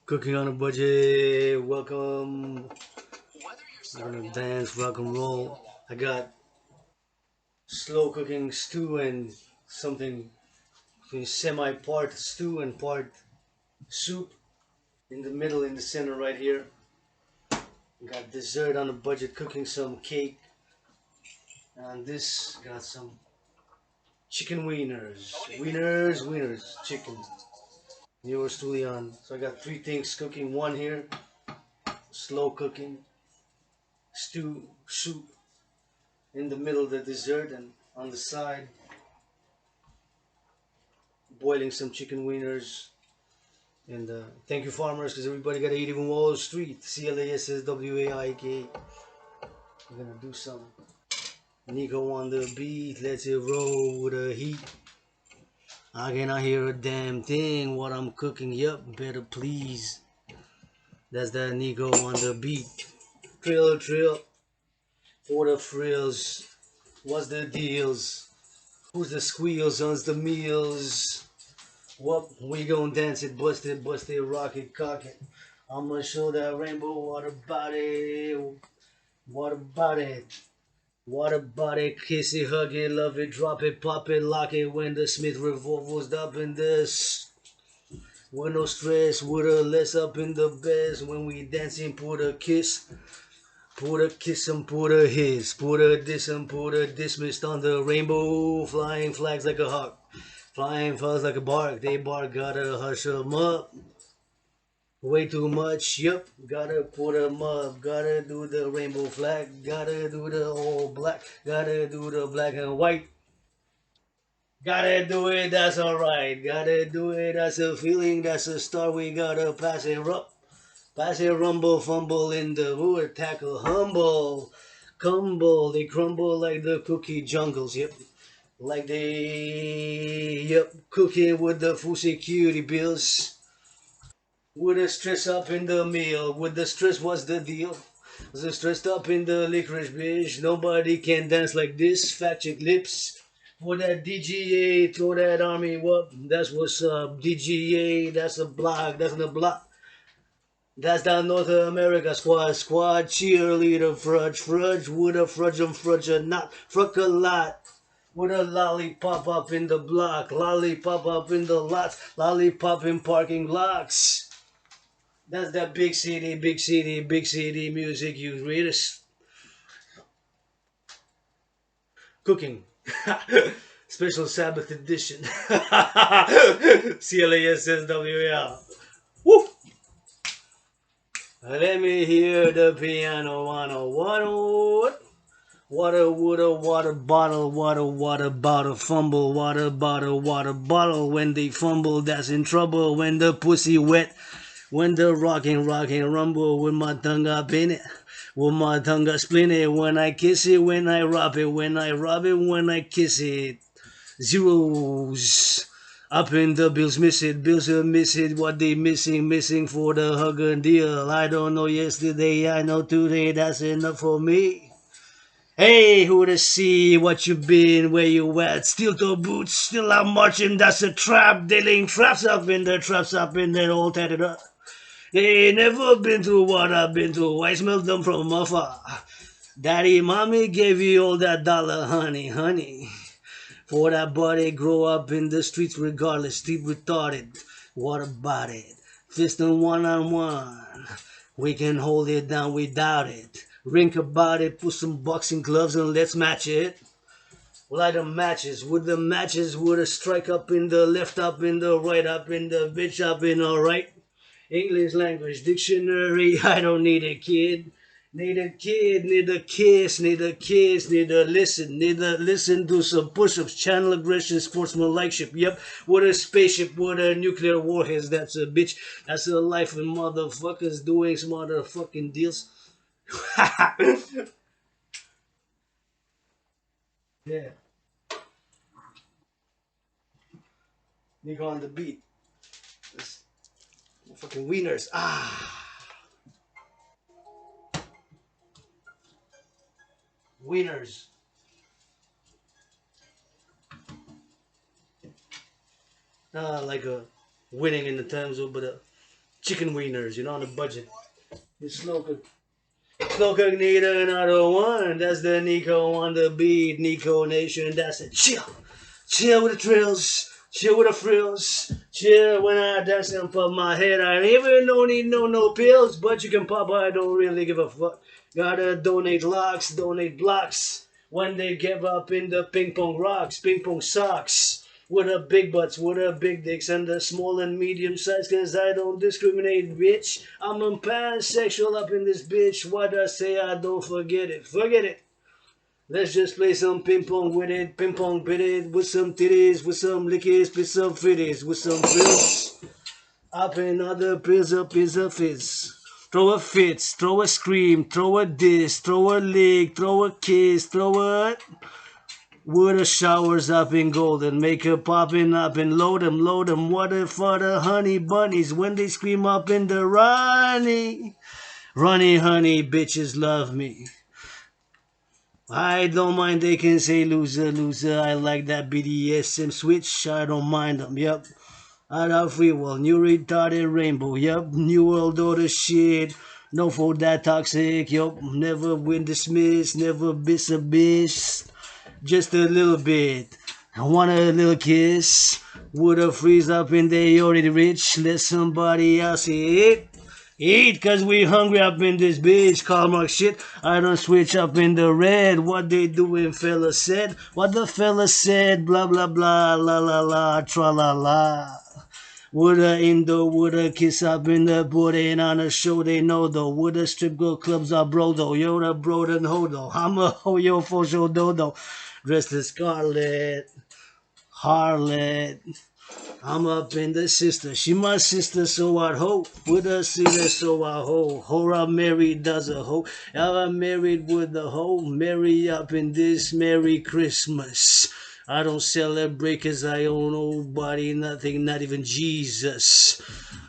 Cooking on a budget. Welcome. We're gonna dance, rock and roll. I got slow cooking stew and something between semi part stew and part soup in the middle, in the center, right here. We got dessert on a budget, cooking some cake. And this got some chicken wieners. Wieners, chicken. Yours truly on. So I got three things cooking. One here, slow cooking, stew, soup. In the middle, the dessert, and on the side, boiling some chicken wieners. And thank you, farmers, because everybody got to eat in Wall Street. CLASSWAIK. We're gonna do some Nico on the beat. Let's it roll with the heat. I cannot hear a damn thing what I'm cooking. Yup, better please. That's that Nico on the beat. Trill for the frills. What's the deals? Who's the squeals on the meals? What we gon' dance it, bust it, rock it, cock it. I'ma show that rainbow. What about it? What about it? What about it? Kiss it, hug it, love it, drop it, pop it, lock it. When the Smith revolver's up in this. With no stress, with a less up in the best. When we dancing, put a kiss. Put a kiss and put a hiss. Put a diss and put a dismissed on the rainbow. Flying flags like a hawk. Flying flags like a bark. They bark, gotta hush 'em up. Way too much, yep. Gotta put 'em up. Gotta do the rainbow flag. Gotta do the all black. Gotta do the black and white. Gotta do it, that's alright. Gotta do it, that's a feeling, that's a start. We gotta pass it up. Pass it, rumble, fumble in the wood, tackle, humble. Crumble, they crumble like the cookie jungles, yep. Like they, yep, cooking with the food security bills. With the stress up in the meal, with the stress, what's the deal? Was the stressed up in the licorice bitch. Nobody can dance like this. Fat chick lips. For that DGA, throw that army up. That's what's up. DGA, that's a block. That's in the block. That's that North America squad. Cheerleader, frudge. With a frudge and frudge a not. Fruck a lot. With a lollipop up in the block. Lollipop up in the lots. Lollipop in parking lots. That's that big city music you read. Cooking. Special Sabbath edition. CLASSWL. Woo! Let me hear the piano. Water bottle, water bottle, fumble, water bottle. When they fumble, that's in trouble. When the pussy wet, when the rockin', rumble, with my tongue up in it. With my tongue split it. When I kiss it, when I rub it, when I rub it, when I kiss it. Zeros. Up in the bills are missing, what they missing for the hug and deal. I don't know yesterday, I know today, that's enough for me. Hey, who to see what you been, where you at? Still to boots, still I'm marching, that's a trap. They laying traps up in there, all tatted up. They ain't never been through what I've been through. I smelled them from afar. Daddy, mommy gave you all that dollar, honey. For that body grow up in the streets regardless, deep retarded. What about it? Fist and one on one. We can hold it down without it. Rink about it, put some boxing gloves and let's match it. Light the matches, with the matches, with a strike up in the left, up in the right, up in the bitch, up in alright. English language dictionary, I don't need a kid. Need a kid, need a kiss, need a kiss, need a listen to some push-ups, channel aggression, sportsmanlike. Yep, what a spaceship, what a nuclear warheads, that's a bitch. That's a life of motherfuckers doing some motherfucking deals. Yeah, nigga on the beat. This fucking wieners. Wieners. Like a winning in the terms of, but chicken wieners, you know, on a budget. You slow cook need another one. That's the Nico on the beat, Nico Nation. That's it. Chill with the trills, chill with the frills, chill when I dance and pop my head. I even don't need no pills, but you can pop. I don't really give a fuck. Gotta donate locks, donate blocks. When they give up in the ping pong rocks, ping pong socks. With the big butts, with the big dicks, and the small and medium size, cause I don't discriminate, bitch. I'm a pansexual up in this bitch. What I say, I don't forget it. Forget it. Let's just play some ping pong with it, ping pong bit it, with some titties, with some lickies, with some fitties, with some frills. Up and other pills up is a fizz. Throw a fits, throw a scream, throw a diss, throw a lick, throw a kiss, throw a... With the showers up in golden, make her popping up and load 'em, water for the honey bunnies when they scream up in the Ronnie. Ronnie, honey, bitches love me. I don't mind, they can say loser, loser. I like that BDSM switch, I don't mind them, yep. I love free will, new retarded rainbow, yep. New world order shit, no for that toxic, yup. Never win dismissed, never miss a bitch. Just a little bit. I want a little kiss. Would have freeze up and they already rich. Let somebody else eat. Eat, cause we hungry up in this bitch. Karl Marx shit. I don't switch up in the red. What they doing, fella said. What the fella said. Blah, blah, blah. La, la, la. Tra, la, la. Woulda Indo, woulda kiss up in the putting on a show they know though. Woulda strip go clubs are bro though. Yoda bro and hodo. I'm a hoyo for show dodo. Dressed as Scarlet, Harlot. I'm up in the sister. She my sister, so I hope. With a sister, so I hope. Hora married does a hoe. I'm married with a hoe. Marry up in this Merry Christmas. I don't celebrate cause I own nobody, nothing, not even Jesus.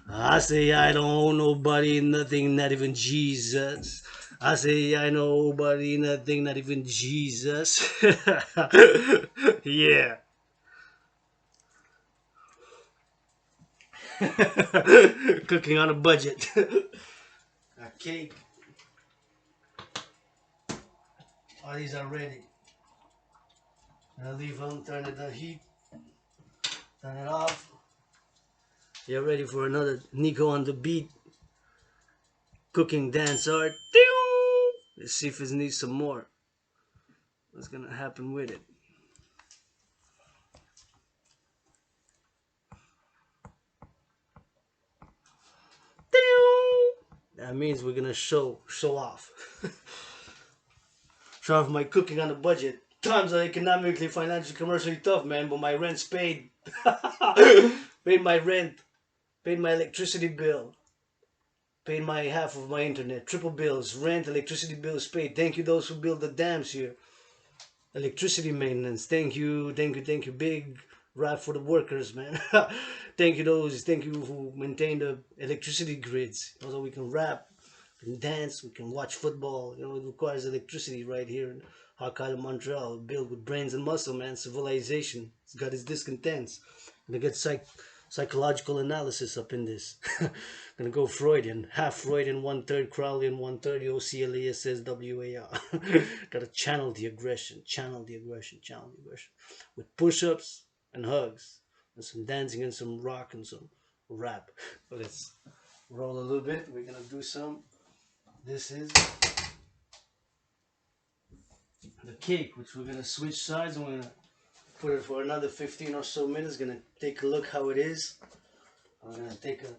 I say I don't own nobody, nothing, not even Jesus. I say I know nobody, nothing, not even Jesus. Yeah. Cooking on a budget. A cake. All these are ready. I'll leave them, turn it on heat, turn it off. You're ready for another Nico on the beat cooking dance art. Let's see if it needs some more. What's gonna happen with it? That means we're gonna show off. Show off my cooking on a budget. Times are economically, financially, commercially tough, man, but my rent's paid. Paid my rent, paid my electricity bill, paid my half of my internet, triple bills, rent, electricity bills paid. Thank you those who build the dams here. Electricity maintenance. Thank you, thank you, thank you. Big rap for the workers, man. Thank you who maintain the electricity grids. Also, we can rap, we can dance, we can watch football. You know, it requires electricity right here in Hawk Island, Montreal. Built with brains and muscle, man. Civilization. It's got its discontents. And I get psychological analysis up in this. Gonna go Freudian, half Freudian, 1/3 Crowleyan, 1/3 OCLESSWAR. Gotta channel the aggression, with push-ups and hugs, and some dancing and some rock and some rap. But let's roll a little bit. We're gonna do some. This is the cake, which we're gonna switch sides and we're gonna put it for another 15 or so minutes. Gonna take a look how it is. I'm gonna take a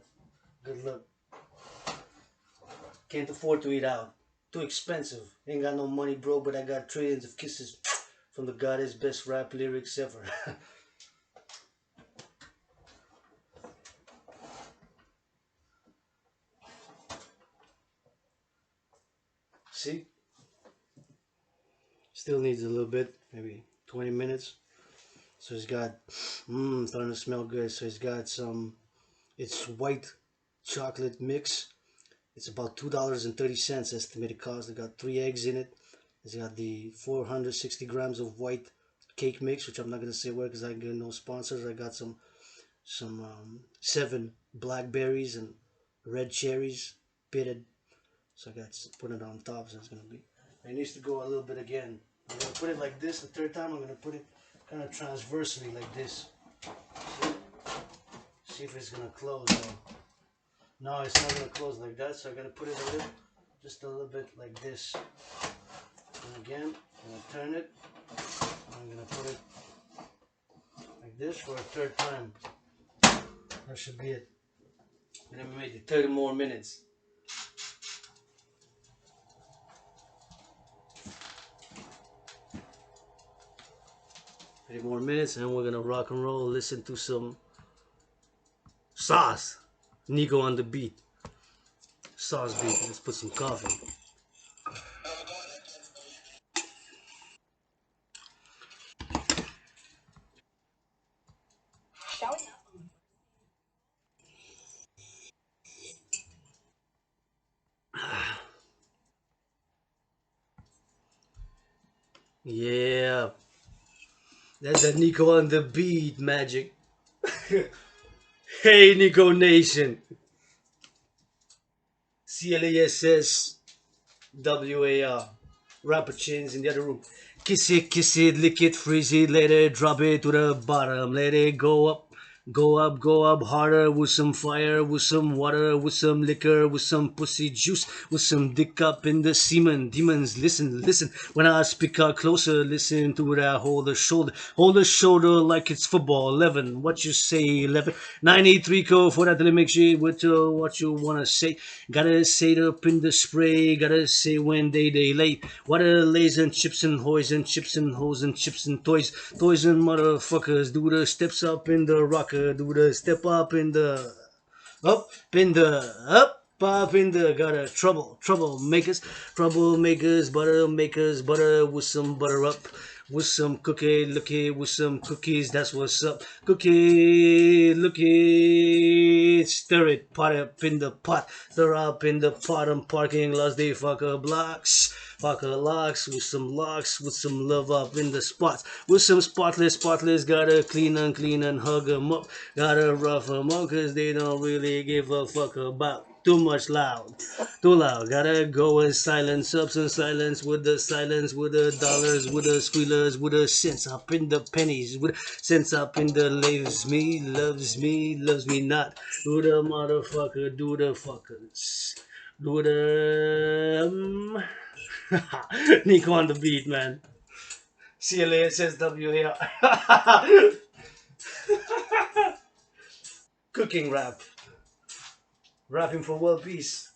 good look. Can't afford to eat out. Too expensive. Ain't got no money, bro, but I got trillions of kisses from the goddess, best rap lyrics ever. See? Still needs a little bit, maybe 20 minutes. So it's got, starting to smell good. So it's got some, it's white chocolate mix. It's about $2.30 estimated cost. It got 3 eggs in it. It's got the 460 grams of white cake mix, which I'm not gonna say where because I get no sponsors. I got some 7 blackberries and red cherries, pitted. So I got to put it on top, so it's gonna be. It needs to go a little bit again. I'm gonna put it like this. The third time, I'm gonna put it kind of transversely like this. See, see if it's gonna close. No, it's not gonna close like that. So I'm gonna put it a little, just a little bit like this. And again, I'm gonna turn it. I'm gonna put it like this for a third time. That should be it. And then we made it 30 more minutes. 30 more minutes, and we're gonna rock and roll. Listen to some sauce. Nico on the beat. Sauce beat. Let's put some coffee. Yeah, that's that Nico on the beat magic. Hey, Nico Nation. CLASSWAR. Rapper chins in the other room. Kiss it, lick it, freeze it, let it drop it to the bottom. Let it go up. Go up harder with some fire, with some water, with some liquor, with some pussy juice, with some dick up in the semen. Demons, listen, listen. When I speak out closer, listen to that. Hold the shoulder like it's football. 11, what you say? 11, 93 code for that to make sure what you wanna say. Gotta say it up in the spray. Gotta say when they late. What are lays and chips and hoys and chips and hoes and chips and toys and motherfuckers. Do the steps up in the rocker. Do the step up in the up in the got troublemakers, butter with some butter up, with some looky, with some cookies. That's what's up. Looky, stir it, pot up in the pot, stir up in the pot. I'm parking lots, they fucker blocks. Fucker locks, with some love up in the spots, with some spotless, gotta clean and hug 'em up, gotta rough 'em up, 'cause they don't really give a fuck about too much too loud, gotta go and silence with the dollars, with the squealers, with the cents up in the pennies, with cents up in the loves me not, do the motherfucker, do the fuckers, do the Nico on the beat, man. CLASSWAR. Cooking rap. Rapping for world peace.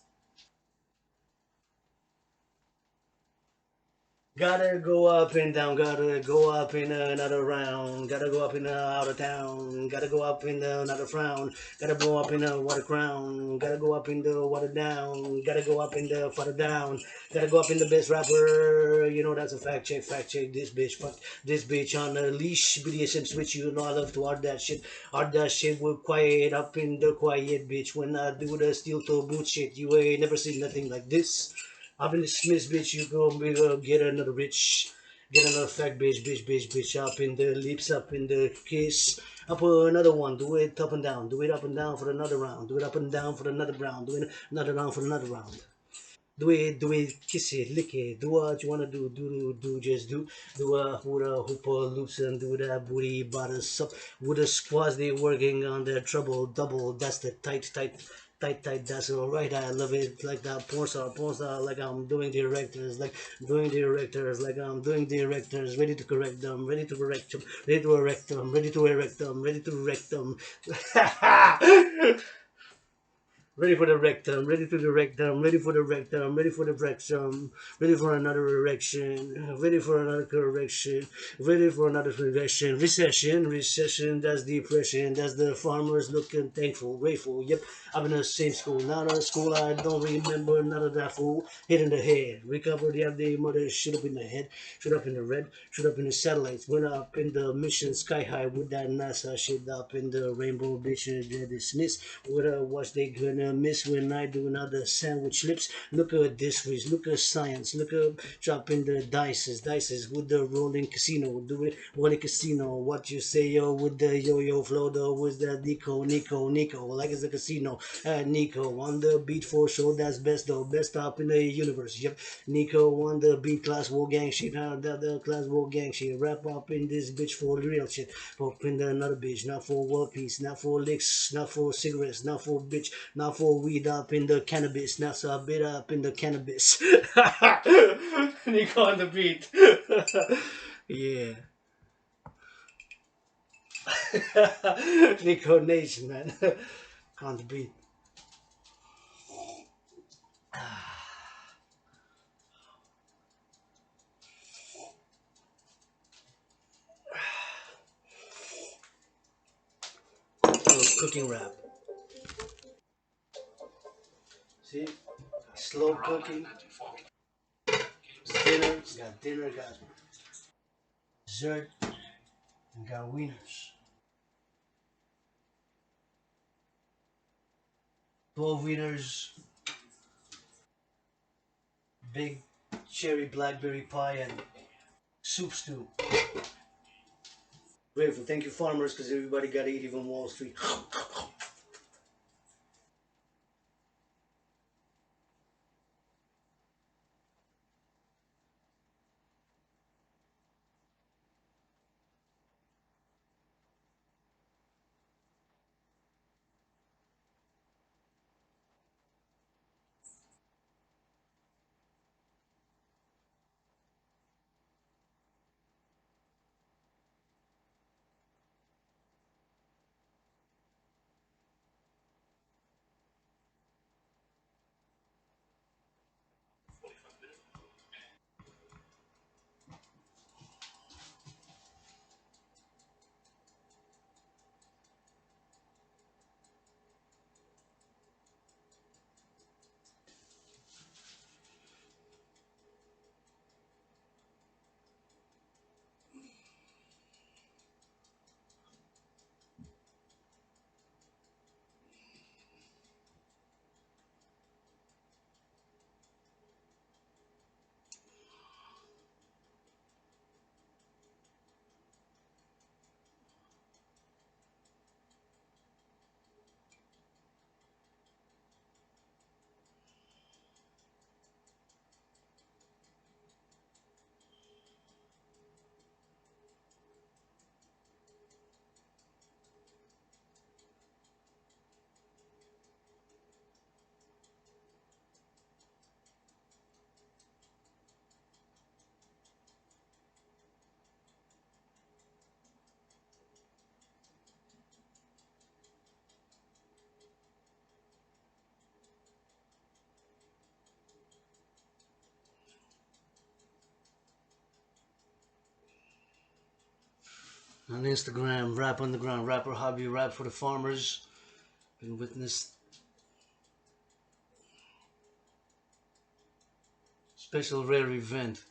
Gotta go up and down, gotta go up in another round, gotta go up in out of town, gotta go up in another frown, gotta go up in a water crown, gotta go up in the water down, gotta go up in the water down, gotta go up in the best rapper. You know that's a fact check this bitch, fuck this bitch on a leash, BDSM switch. You know I love to art that shit with quiet up in the quiet bitch. When I do the steel toe boot shit, you ain't never seen nothing like this. Up in the Smiths, bitch, you go get another get another fat bitch, up in the lips, up in the kiss. Up another one, do it up and down, do it up and down for another round, do it up and down for another round, do it another round for another round. Do it, kiss it, lick it, do what you wanna do, just do. Do a hooper loops and do that booty bottoms up. With the squads, they working on their trouble double. That's the tight, that's alright. I love it like that porn star, like I'm doing directors, like I'm doing directors, ready to correct them, ready to correct them, ready to erect them, ready to erect them, ready to erect them. Ready for the rectum, ready to the rectum, ready for the rectum, ready for the rectum, ready for another erection, ready for another correction, ready for another recession, that's depression, that's the farmers looking thankful, grateful. Yep, I'm in the same school, not a school I don't remember, none of that fool. Hit in the head, recover the other mother, shoot up in the head, shoot up in the red, shoot up in the satellites, went up in the mission sky high with that NASA shit up in the rainbow bitch, dismissed. What watch they gonna a mist when I do another sandwich lips. Look at this race, look at science, look at dropping the dices with the rolling casino. Do it rolling casino. What you say, yo, with the yo-yo flow, though, with the Nico, like it's a casino. Nico on the beat for sure, that's best though, best up in the universe. Yep, Nico on the beat, class war gang shit, the class war gang shit. Wrap up in this bitch for real shit. Up in the another bitch, not for world peace, not for licks, not for cigarettes, not for bitch, not for weed up in the cannabis, not so bit up in the cannabis. Nico on the beat. Yeah. Nico Nation, man. On the beat. Cooking rap. See? Slow cooking. Dinner. Got dinner, got dessert, and got wieners. 12 wieners, big cherry blackberry pie, and soup stew. Grateful. Thank you, farmers, because everybody got to eat, even Wall Street. On Instagram, rap on the ground, rapper hobby, rap for the farmers. Been witness special rare event.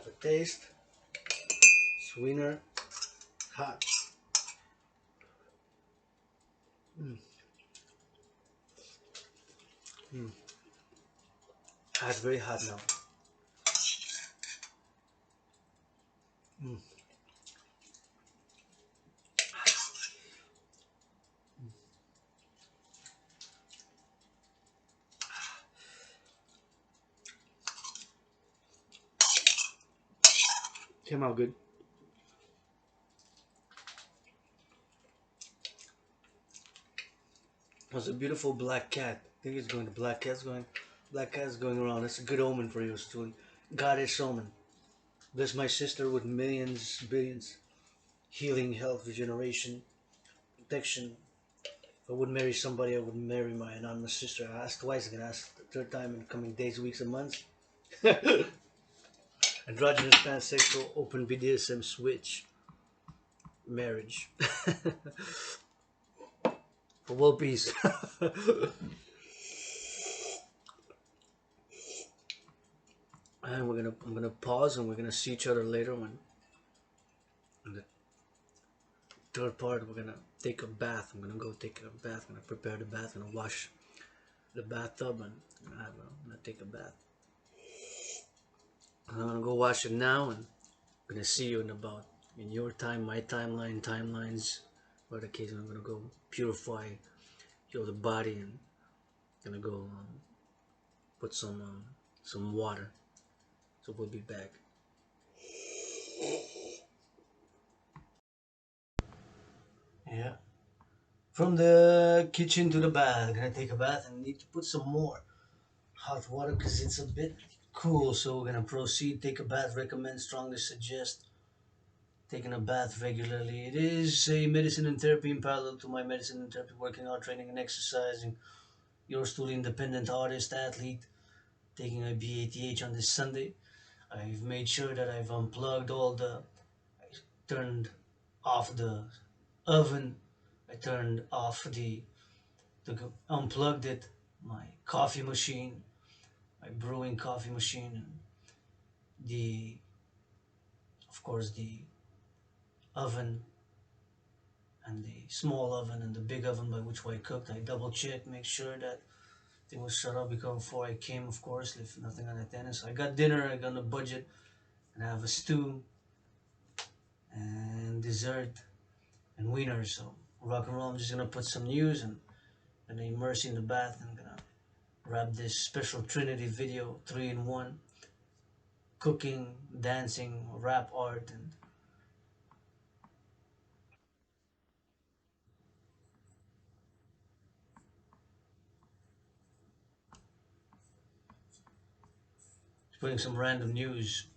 Have a taste. Sweetener, hot. Mm. Mm. It's very hot now. Mm. Came out good. There's a beautiful black cat. I think it's going. The black cat's going. Black cat's going around. That's a good omen for you, student. Goddess omen. Bless my sister with millions, billions, healing, health, regeneration, protection. If I would marry somebody, I would marry my anonymous sister. I asked twice. I'm gonna ask the third time in the coming days, weeks, and months. Androgynous, pansexual, open BDSM switch, marriage. For world peace. And I'm gonna pause and we're gonna see each other later when in the third part we're gonna take a bath. I'm gonna go take a bath. I'm gonna prepare the bath. I'm gonna wash the bathtub and I'm gonna take a bath. And I'm gonna go wash it now and I'm gonna see you in about in your time, my timeline, timelines, or the case. I'm gonna go purify, heal the body, and gonna go put some water. So we'll be back. Yeah. From the kitchen to the bath. I'm gonna take a bath and need to put some more hot water because it's a bit cool. So we're gonna proceed. Take a bath. Recommend. Strongly suggest taking a bath regularly. It is a medicine and therapy in parallel to my medicine and therapy, working out, training, and exercising. Yours truly, independent artist, athlete, taking a BATH on this Sunday. I've made sure that I've unplugged all the. I turned off the oven. I turned off unplugged it, my coffee machine, my brewing coffee machine, and the, of course, the oven and the small oven and the big oven by which way I cooked. I double checked, make sure that it was shut off before I came, of course, left nothing unattended. So I got dinner, I got on a budget, and I have a stew and dessert and wieners. So rock and roll. I'm just gonna put some news and gonna immerse in the bath and gonna wrap this special Trinity video, 3-in-1, cooking, dancing, rap art, and putting some random news.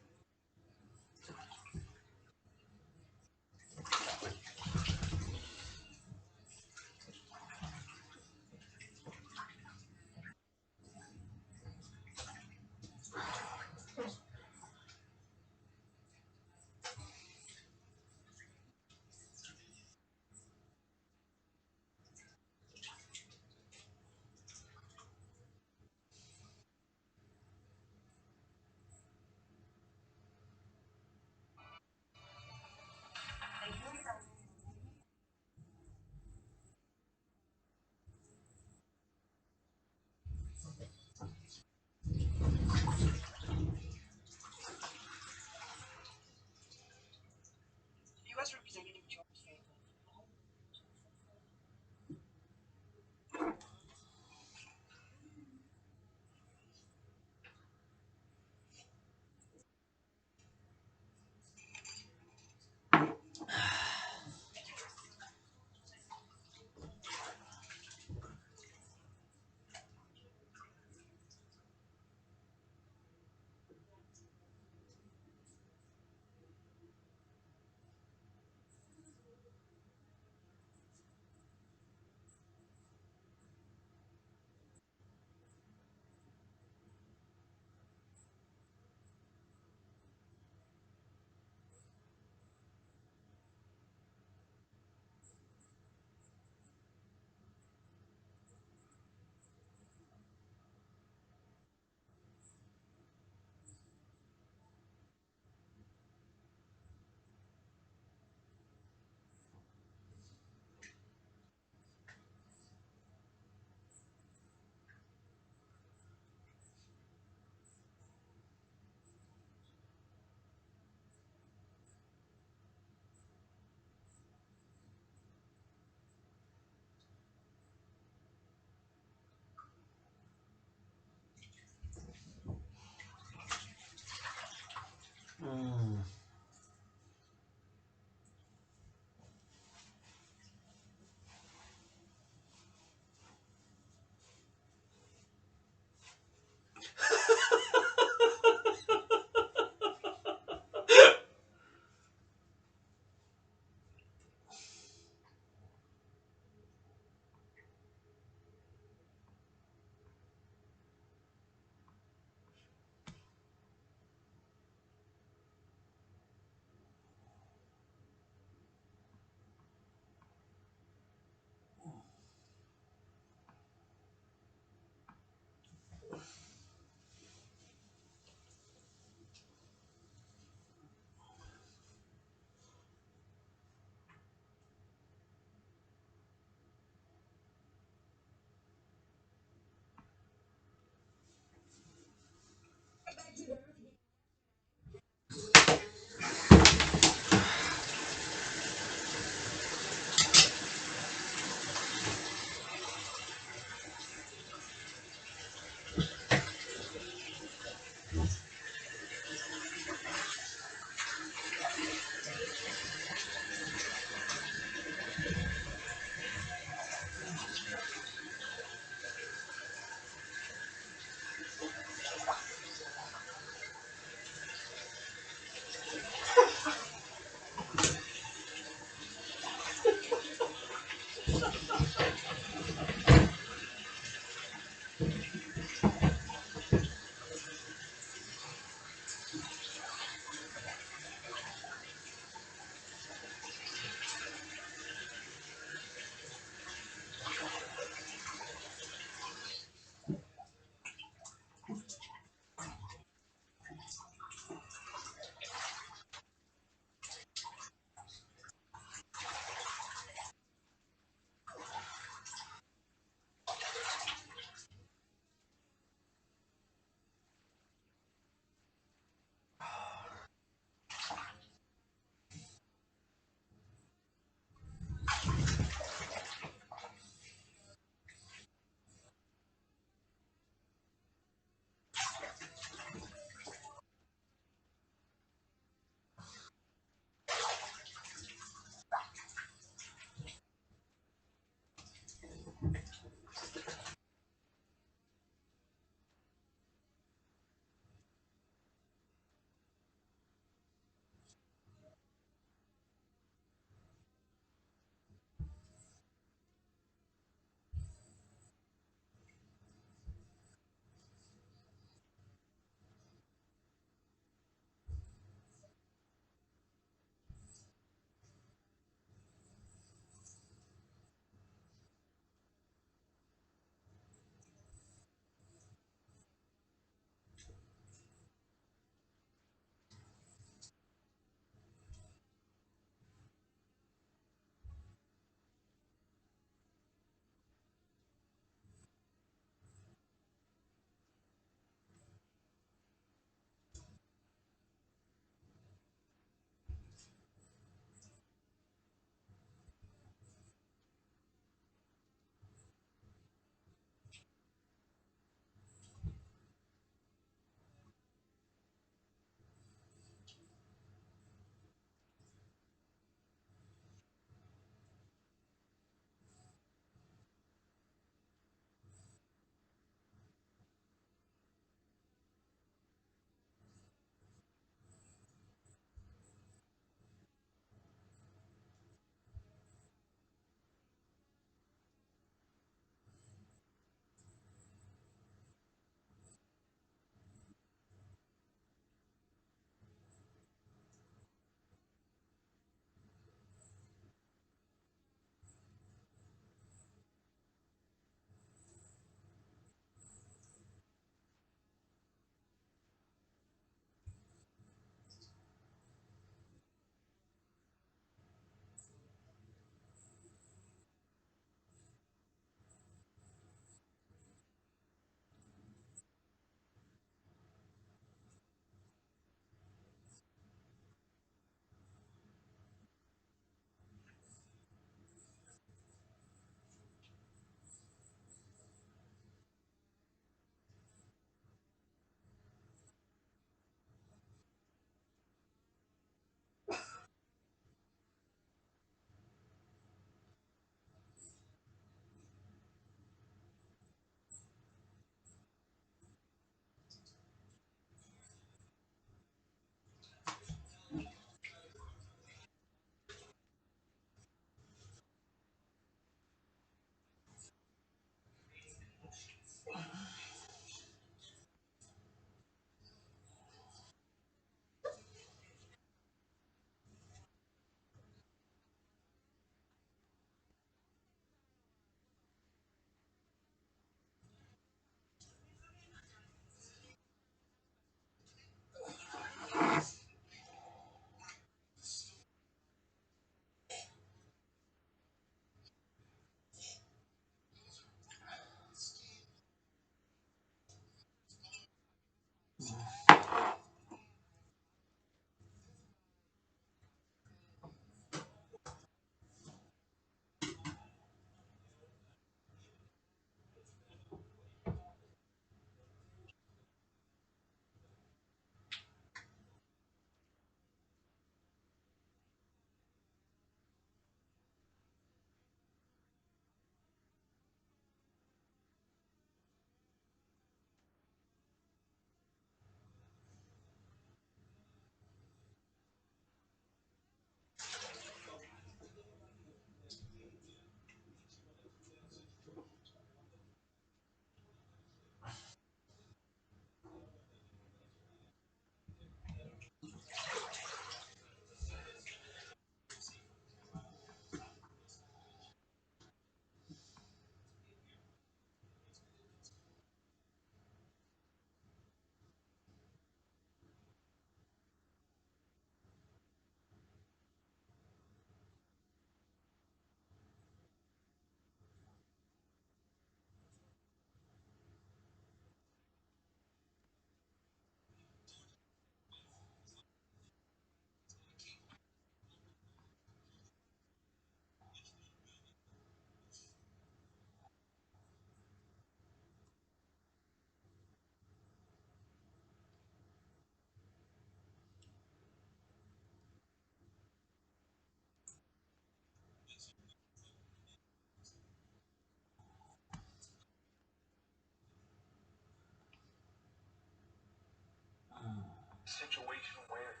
situation where